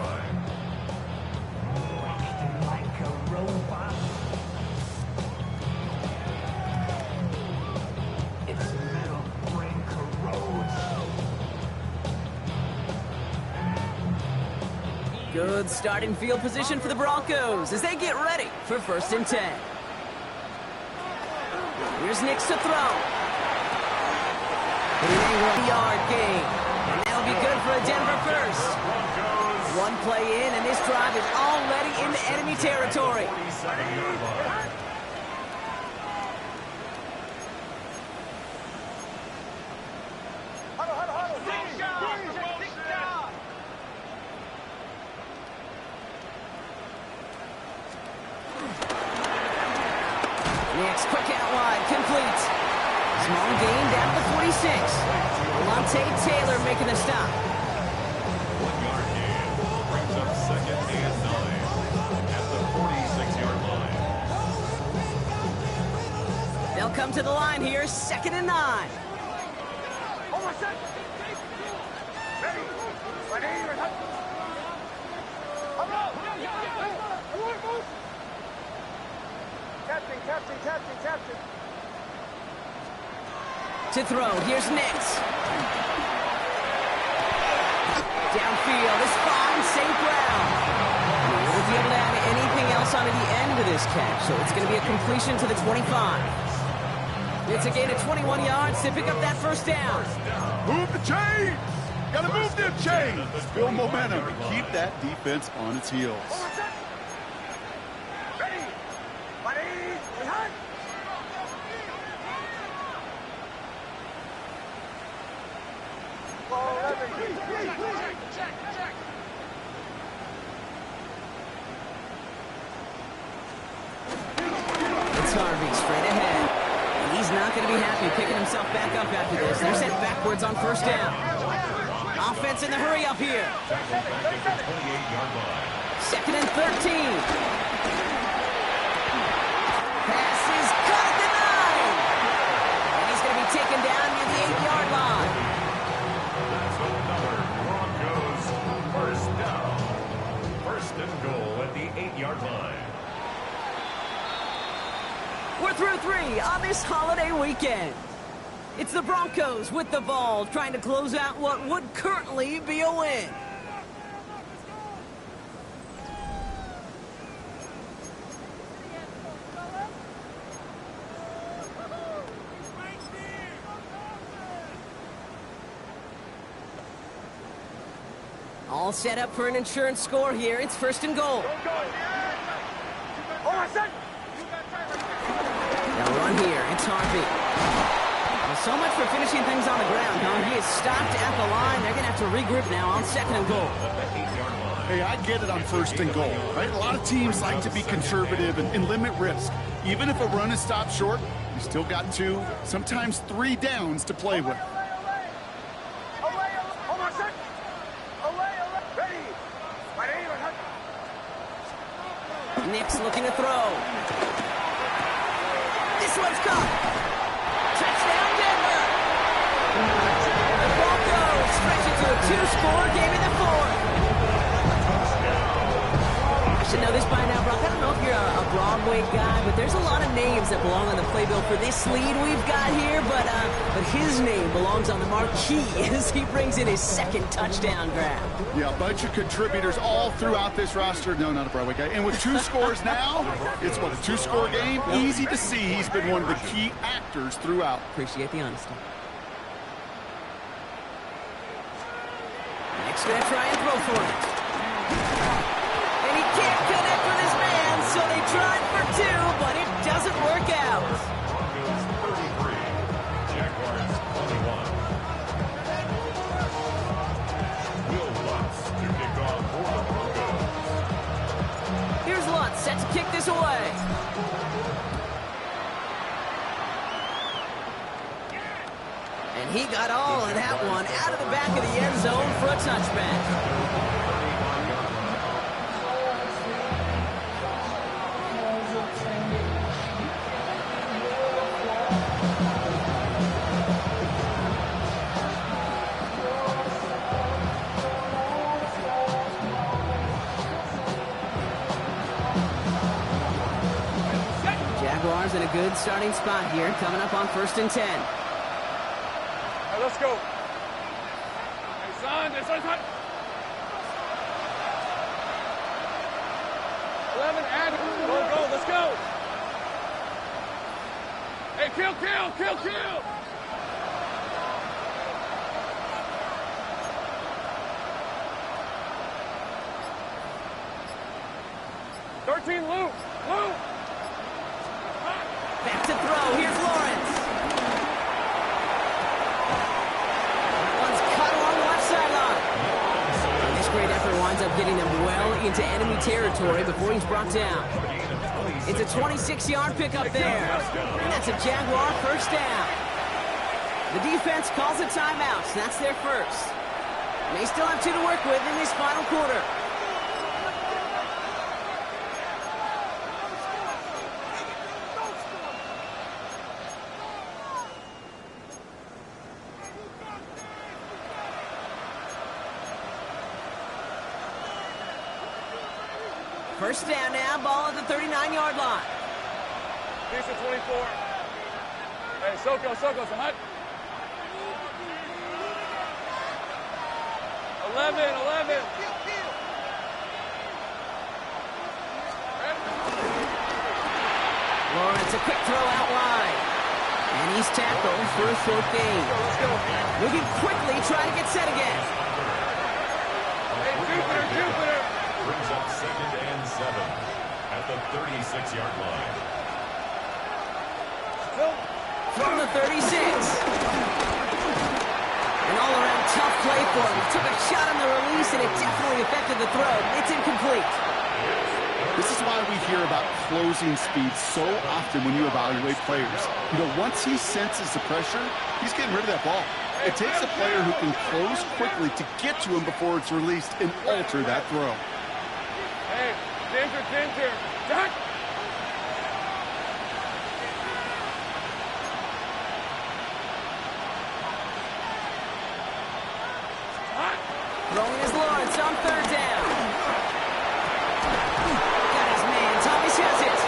Good starting field position for the Broncos as they get ready for 1st and 10. Here's Nix to throw. And a 1-yard gain. And that'll be good for a Denver first. One play in, and this drive is already into enemy territory. Next, quick out wide, complete. Small gain down to 46. Alontae Taylor making the stop. 1-yard gain brings up 2nd and 9 at the 46-yard line. They'll come to the line here, 2nd and 9. Captain. To throw, here's Nix. Downfield is fine, safe ground. We'll be able to add anything else onto the end of this catch, so it's going to be a completion to the 25. It's a gain of 21 yards to pick up that 1st down. Move the chains! Gotta move them chains! Build momentum to keep that defense on its heels. It's Harvey straight ahead. And he's not going to be happy picking himself back up after this. They're sent backwards on 1st down. Offense in the hurry up here. 2nd and 13. Pass is caught at the 9. And he's going to be taken down near the 8-yard line. That's another Broncos 1st down. 1st and goal at the 8-yard line. We're through 3 on this holiday weekend. It's the Broncos with the ball, trying to close out what would currently be a win. All set up for an insurance score here. It's 1st and goal. They'll run here. It's Harvey. Well, so much for finishing things on the ground, huh? He is stopped at the line. They're going to have to regroup now on 2nd and goal. Hey, I get it on 1st and goal, right? A lot of teams like to be conservative and limit risk. Even if a run is stopped short, you still got 2, sometimes 3 downs to play with. Nix looking to throw. This one's caught. Touchdown, Denver. The Broncos stretch it to a 2-score game in the 4th. I should know this by now, Brock. I don't know if you're a Broadway guy, but there's a lot of names that belong on the playbill for this lead we've got here, but his name belongs on the marquee as he brings in his 2nd touchdown grab. Yeah, a bunch of contributors all throughout this roster. No, not a Broadway guy. And with 2 scores now, it's what, a 2-score game? Easy to see he's been one of the key actors throughout. Appreciate the honesty. Next going to try and throw for it. And he can't connect with his man, so they tried for 2, but it doesn't work out. Broncos 33, Jaguars 21. Will Lutz to kick off for the Broncos. Here's Lutz set to kick this away. And he got all of that one out of the back of the end zone for a touchback. in a good starting spot here, coming up on 1st and 10. All right, let's go. Hey, son, this one's hot. 11, add it. Go, let's go. Hey, kill. 13, Luke. Back to throw. Here's Lawrence. One's cut along the left sideline. This great effort winds up getting them well into enemy territory before he's brought down. It's a 26-yard pickup there. And that's a Jaguar first down. The defense calls a timeout, so that's their first. And they still have 2 to work with in this final quarter. First down now, ball at the 39-yard line. Piece of 24. Hey, Soko, so hot. 11. Lawrence, a quick throw out wide. And he's tackled for a short gain. Let's go. Moving quickly, trying to get set again. Hey, Jupiter. Brings up 2nd and 7 at the 36-yard line. From the 36. An all-around tough play for him. He took a shot on the release, and it definitely affected the throw. It's incomplete. This is why we hear about closing speed so often when you evaluate players. You know, once he senses the pressure, he's getting rid of that ball. It takes a player who can close quickly to get to him before it's released and alter that throw. Hey, Ginger. Duck. Throwing his Lawrence on 3rd down. Got his man. Thomas has it.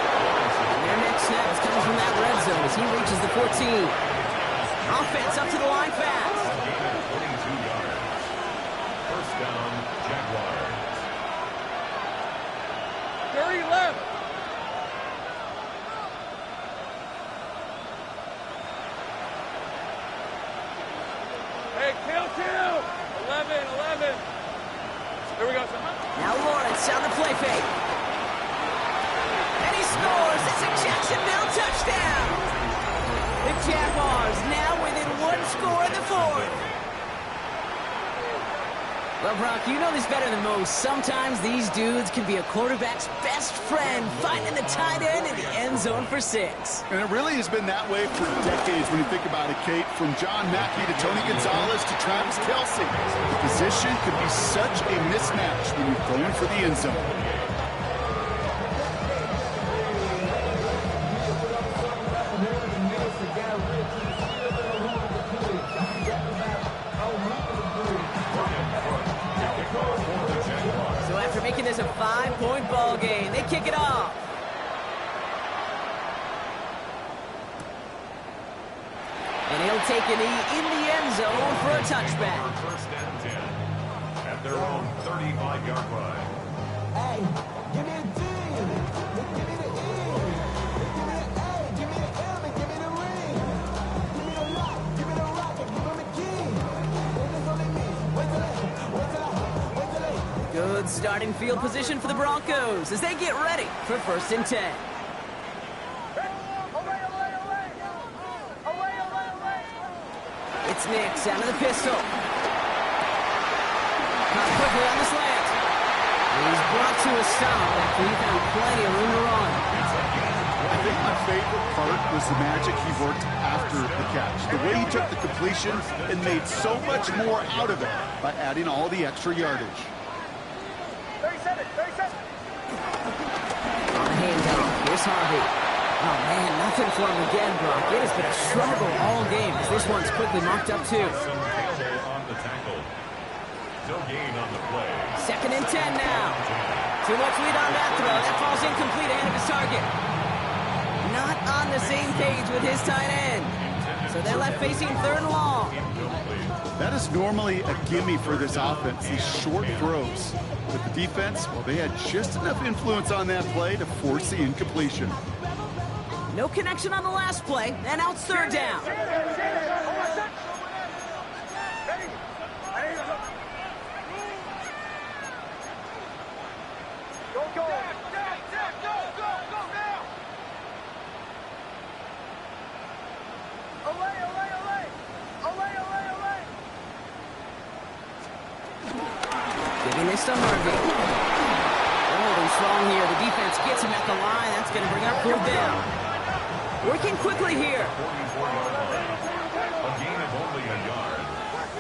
And their next snap is coming from that red zone as he reaches the 14. Offense up to the line fast. Gain of 22 yards. First down, Jaguars. 30 left. Hey, kill. 11. Here we go, son. Now Lawrence on the play fake. And he scores. It's a Jacksonville touchdown. The Jaguars now within 1 score in the 4th. Well, Brock, you know this better than most. Sometimes these dudes can be a quarterback's best friend, finding the tight end in the end zone for 6. And it really has been that way for decades when you think about it, Kate. From John Mackey to Tony Gonzalez to Travis Kelce. The position could be such a mismatch when you're going for the end zone. So after making this a 5-point ball game, they kick it off. And he'll take a knee in the end zone for a touchback. First and 10 at their own 35-yard line. Hey, give me a D. Give me the E. Give me the A. Give me the M. And give me the ring. Give me the lock. Give me the rock. And give him the key. It's only me. Wait till I. Good starting field position for the Broncos as they get ready for 1st and 10. It's Nix out of the pistol. Caught quickly on the slant. He's brought to a stop after he found plenty of room to run. I think my favorite part was the magic he worked after the catch. The way he took the completion and made so much more out of it by adding all the extra yardage. 37. On the handoff, here's Harvey. Oh, man, nothing for him again, Brock. It has been a struggle all game as this one's quickly marked up, too. Campbell on the tackle. No gain on the play. 2nd and 10 now. Too much lead on that throw. That falls incomplete ahead of his target. Not on the the same page with his tight end. So they're left facing 3rd and long. That is normally a gimme for this offense, these short throws. But the defense, well, they had just enough influence on that play to force the incompletion. No connection on the last play, and now it's 3rd down. Giving this to Harvey. They're holding strong here. The defense gets him at the line. That's going to bring up 4th down. Working quickly here. 44-yard line. A gain of only a yard.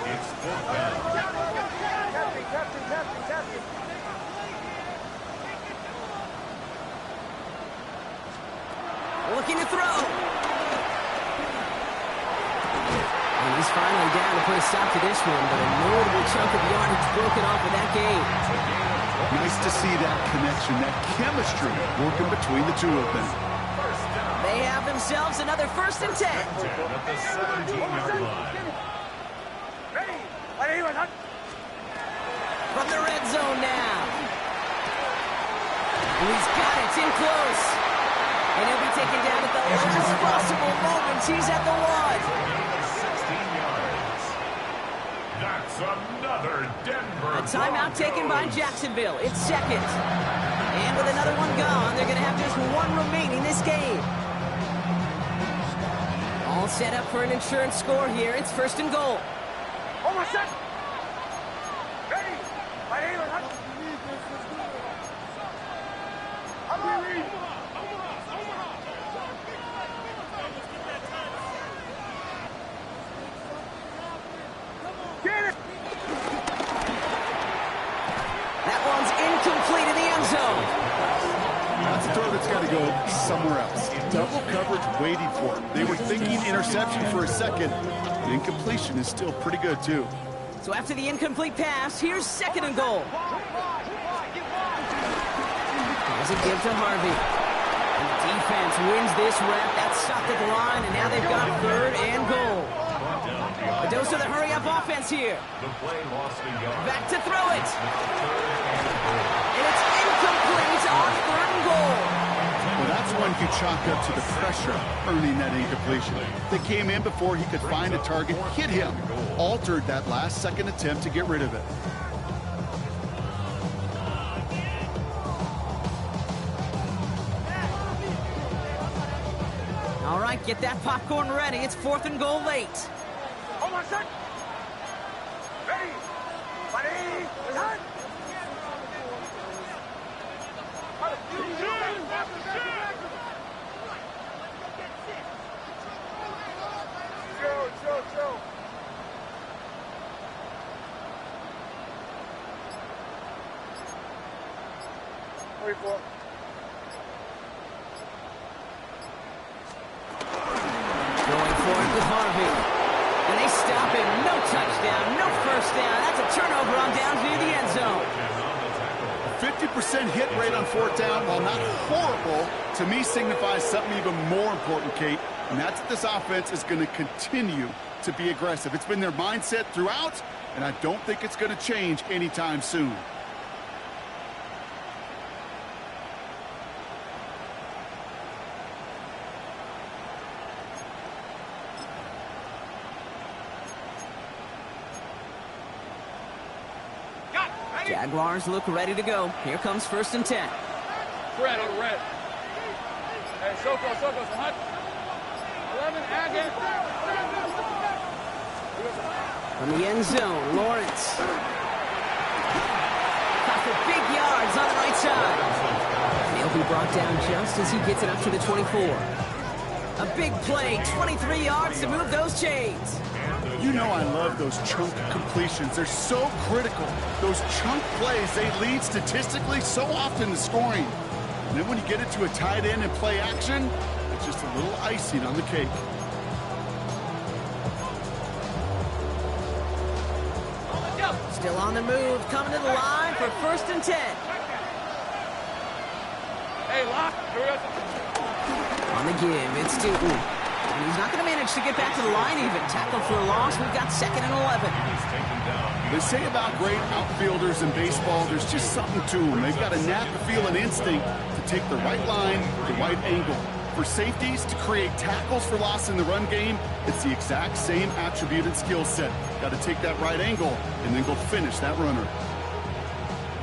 It's 4th down. Looking to throw. And he's finally down to put a stop to this one, but a notable chunk of yardage broken off of that game. Nice to see that connection, that chemistry working between the two of them. They have themselves another 1st and 10. 10 at the 17-yard line. From the red zone now. And he's got it. It's in close. And he'll be taken down at the last possible moment. He's at the 1. 16 yards. That's another Denver. A timeout taken by Jacksonville. It's 2nd. And with another one gone, they're going to have just 1 remaining this game. All set up for an insurance score here. It's 1st and goal. That one's incomplete in the end zone. That's a throw that's got to go somewhere else. Double coverage waiting for him. They were thinking interception for a second. The incompletion is still pretty good, too. So after the incomplete pass, here's 2nd and goal. There's a give to Harvey. And the defense wins this rep. That's stopped at the line, and now they've got 3rd and goal. A dose of the hurry-up offense here. The play lost a yard. Back to throw it. And it's incomplete on 3rd and goal. Well, that's one you chalk up to the pressure earning that incompletion. They came in before he could find a target, hit him, altered that last-second attempt to get rid of it. All right, get that popcorn ready. It's 4th and goal late. Going for it with Harvey. And they stop him. No touchdown, no 1st down. That's a turnover on downs near the end zone. A 50% hit rate on 4th down, while not horrible, to me signifies something even more important, Kate. And that's that this offense is going to continue to be aggressive. It's been their mindset throughout, and I don't think it's going to change anytime soon. Jaguars look ready to go. Here comes 1st and 10. Red on red. Hey, Soko, hunt. 11, again. From the end zone, Lawrence. Caught for big yards on the right side. And he'll be brought down just as he gets it up to the 24. A big play, 23 yards to move those chains. You know I love those chunk completions. They're so critical. Those chunk plays, they lead statistically so often to scoring. And then when you get it to a tight end and play action, it's just a little icing on the cake. Still on the move, coming to the line for 1st and 10. Hey, lock. On the give, it's Tootin. And he's not going to manage to get back to the line even. Tackle for a loss. We've got 2nd and 11. They say about great outfielders in baseball, there's just something to them. They've got a knack, a feel, an instinct to take the right line, the right angle. For safeties to create tackles for loss in the run game, it's the exact same attribute and skill set. Got to take that right angle and then go finish that runner.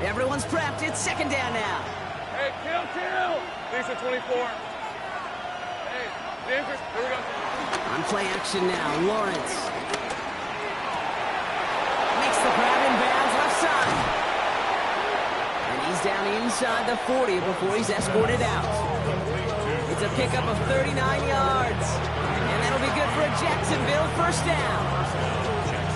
Everyone's prepped. It's 2nd down now. Hey, kill! Lisa 24. Hey, Denver, here we go. On play action now, Lawrence. Makes the grab in bounds left side. And he's down inside the 40 before he's escorted out. It's a pickup of 39 yards. And that'll be good for a Jacksonville 1st down.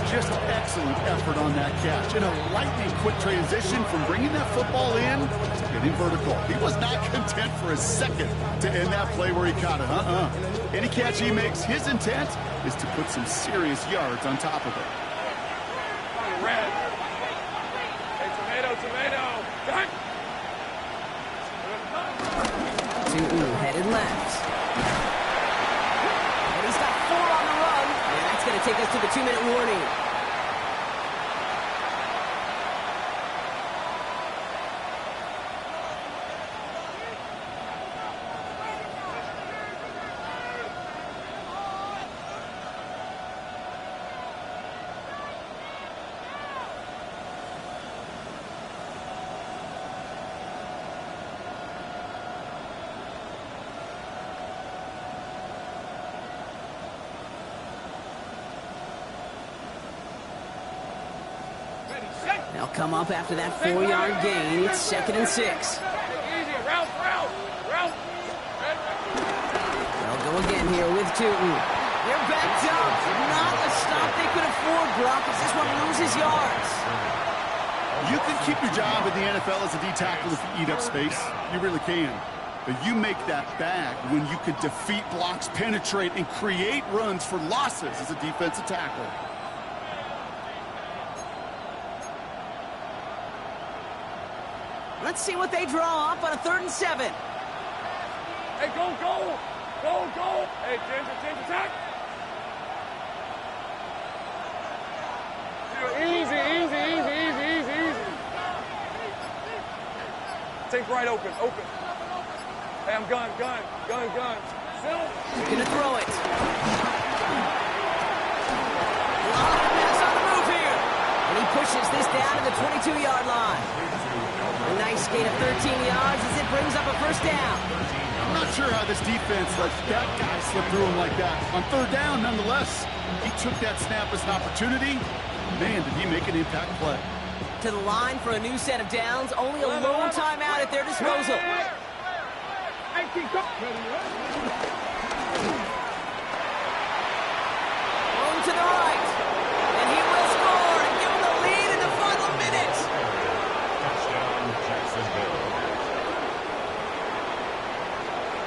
Just excellent effort on that catch. And a lightning quick transition from bringing that football in to getting vertical. He was not content for a second to end that play where he caught it. Any catch he makes, his intent is to put some serious yards on top of it. Red. Hey, tomato. Gun. Tootin headed left. And he's got 4 on the run. And that's going to take us to the 2-minute warning. They'll come up after that 4-yard gain. It's 2nd and 6. Easy, route. They'll go again here with Tootin. They're backed up. Not a stop they could afford, Brock, as this one loses yards. You can keep your job in the NFL as a D-tackle if you eat up space. You really can. But you make that bag when you can defeat blocks, penetrate, and create runs for losses as a defensive tackle. Let's see what they draw up on a 3rd and 7. Hey, go. Hey, change attack. Easy. Take right open. Hey, I'm gun. Still. He's going to throw it. Pass on the move here. And he pushes this down to the 22-yard line. A nice gain of 13 yards as it brings up a 1st down. I'm not sure how this defense lets that guy slip through him like that. On 3rd down, nonetheless, he took that snap as an opportunity. Man, did he make an impact play. To the line for a new set of downs. Only a lone timeout at their disposal. Room to the right. And he will score and give him the lead in the final minutes. Touchdown, Jacksonville.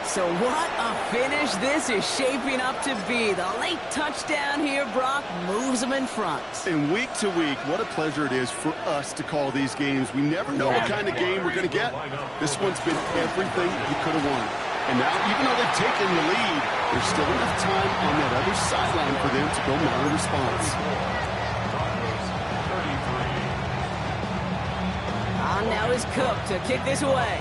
So what a finish this is shaping up to be. The late touchdown here, Brock, moves them in front. And week to week, what a pleasure it is for us to call these games. We never know what kind of game we're going to get. This one's been everything you could have won. And now, even though they've taken the lead, there's still enough time on that other sideline for them to go mount a response. On now is Cook to kick this away.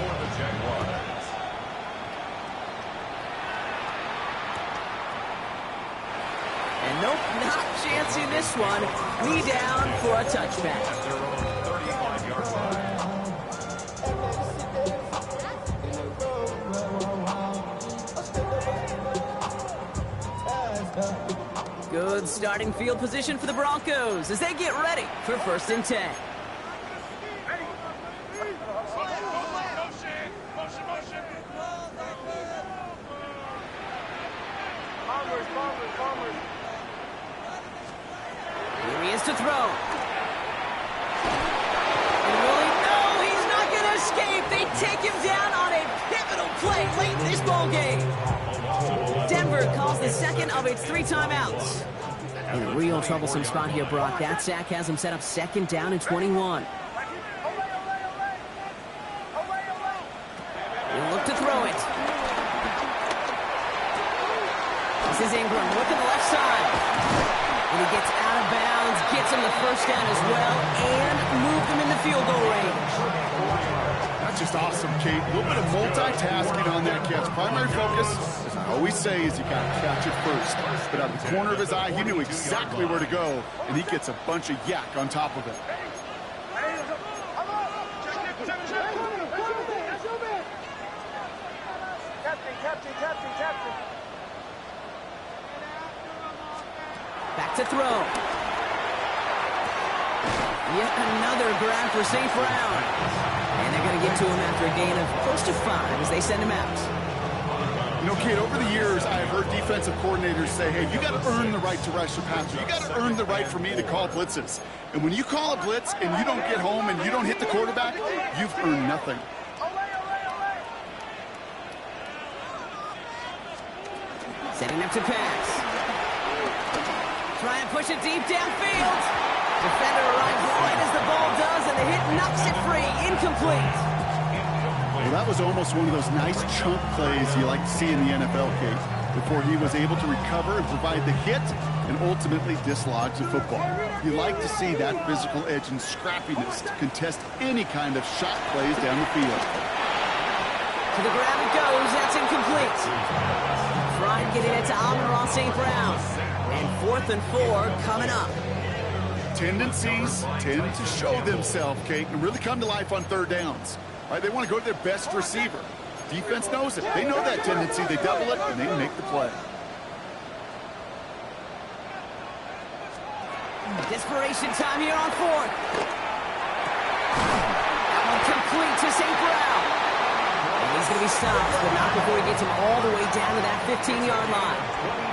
And nope, not chancing this one. Knee down for a touchback. Good starting field position for the Broncos as they get ready for 1st and 10. Here he is to throw. And will he? No, he's not going to escape. They take him down on a pivotal play late in this ball game. Denver calls the 2nd of its 3 timeouts. In a real troublesome spot here, Brock. That sack has him set up 2nd down and 21. He'll look to throw it. This is Ingram. Look at the left side. And he gets out of bounds, gets him the first down as well, and moved him in the field goal range. That's just awesome, Kate. A little bit of multitasking on that catch. Primary focus, as I always say, is you got to catch it first. But out of the corner of his eye, he knew exactly where to go, and he gets a bunch of yak on top of it. Captain. Back to throw. Yet another grab for St. Brown. And they're going to get to him after a gain of close to 5 as they send him out. You know, Kate, over the years, I've heard defensive coordinators say, hey, you got to earn the right to rush the passer. You got to earn the right for me to call blitzes. And when you call a blitz and you don't get home and you don't hit the quarterback, you've earned nothing. Setting up to pass. Try and push it deep downfield. Defender arrives right as the ball does, and the hit knocks it free. Incomplete. Well, that was almost one of those nice chunk plays you like to see in the NFL, Kate, before he was able to recover and provide the hit and ultimately dislodge the football. You like to see that physical edge and scrappiness to contest any kind of shot plays down the field. To the ground it goes. That's incomplete. Try and get it to Amon-Ra St. Brown. And 4th and 4 coming up. Tendencies tend to show themselves, Kate, and really come to life on third downs. Right? They want to go to their best receiver. Defense knows it. They know that tendency. They double it, and they make the play. Desperation time here on 4th. That one complete to St. Brown. And he's going to be stopped, but not before he gets him all the way down to that 15-yard line.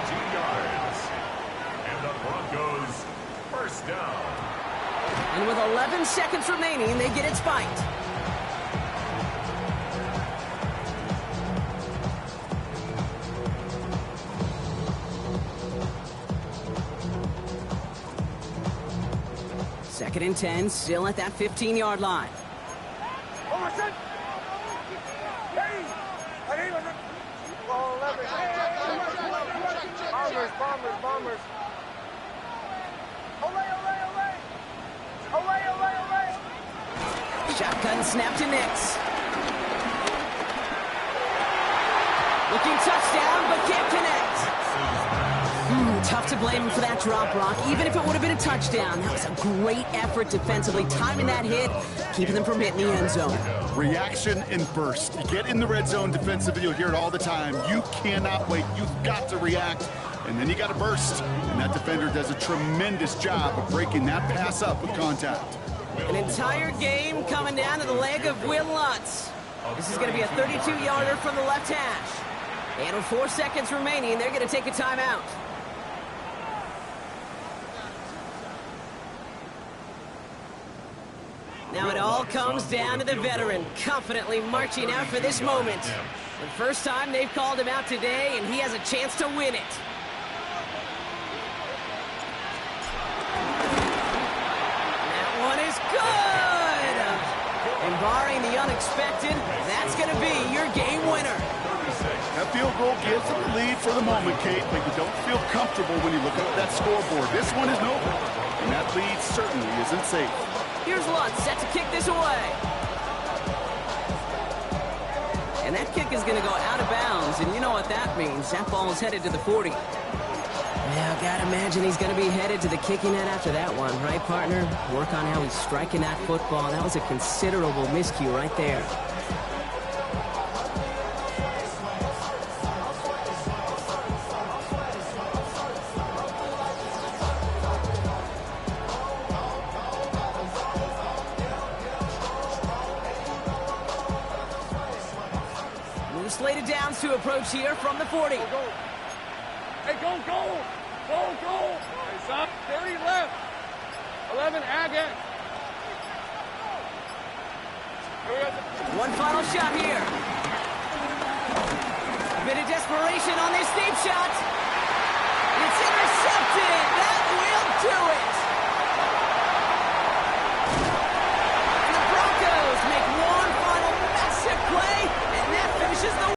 22 yards. And the Broncos first down. And with 11 seconds remaining, they get it spiked. Second and 10, still at that 15-yard line. Bombers. Shotgun snap to Nix. Looking touchdown, but can't connect. Tough to blame him for that drop, Brock. Even if it would have been a touchdown, that was a great effort defensively, timing that hit, keeping them from hitting the end zone. Reaction and burst. You get in the red zone defensively, you'll hear it all the time. You cannot wait. You've got to react, and then you got to burst. And that defender does a tremendous job of breaking that pass up with contact. An entire game coming down to the leg of Will Lutz. This is going to be a 32-yarder from the left hash. And with 4 seconds remaining, they're going to take a timeout. Now it all comes down to the veteran, confidently marching out for this moment. The first time they've called him out today, and he has a chance to win it. That one is good! And barring the unexpected, that's going to be your game winner. That field goal gives them the lead for the moment, Kate, but you don't feel comfortable when you look at that scoreboard. This one isn't over, and that lead certainly isn't safe. Here's Lutz set to kick this away. And that kick is going to go out of bounds, and you know what that means. That ball is headed to the 40. Now, gotta imagine he's going to be headed to the kicking net after that one, right, partner? Work on how he's striking that football. That was a considerable miscue right there. Slated downs to approach here from the 40. Hey, go! Hey, son, 30 left. 11, Agate. One final shot here. A bit of desperation on this deep shot.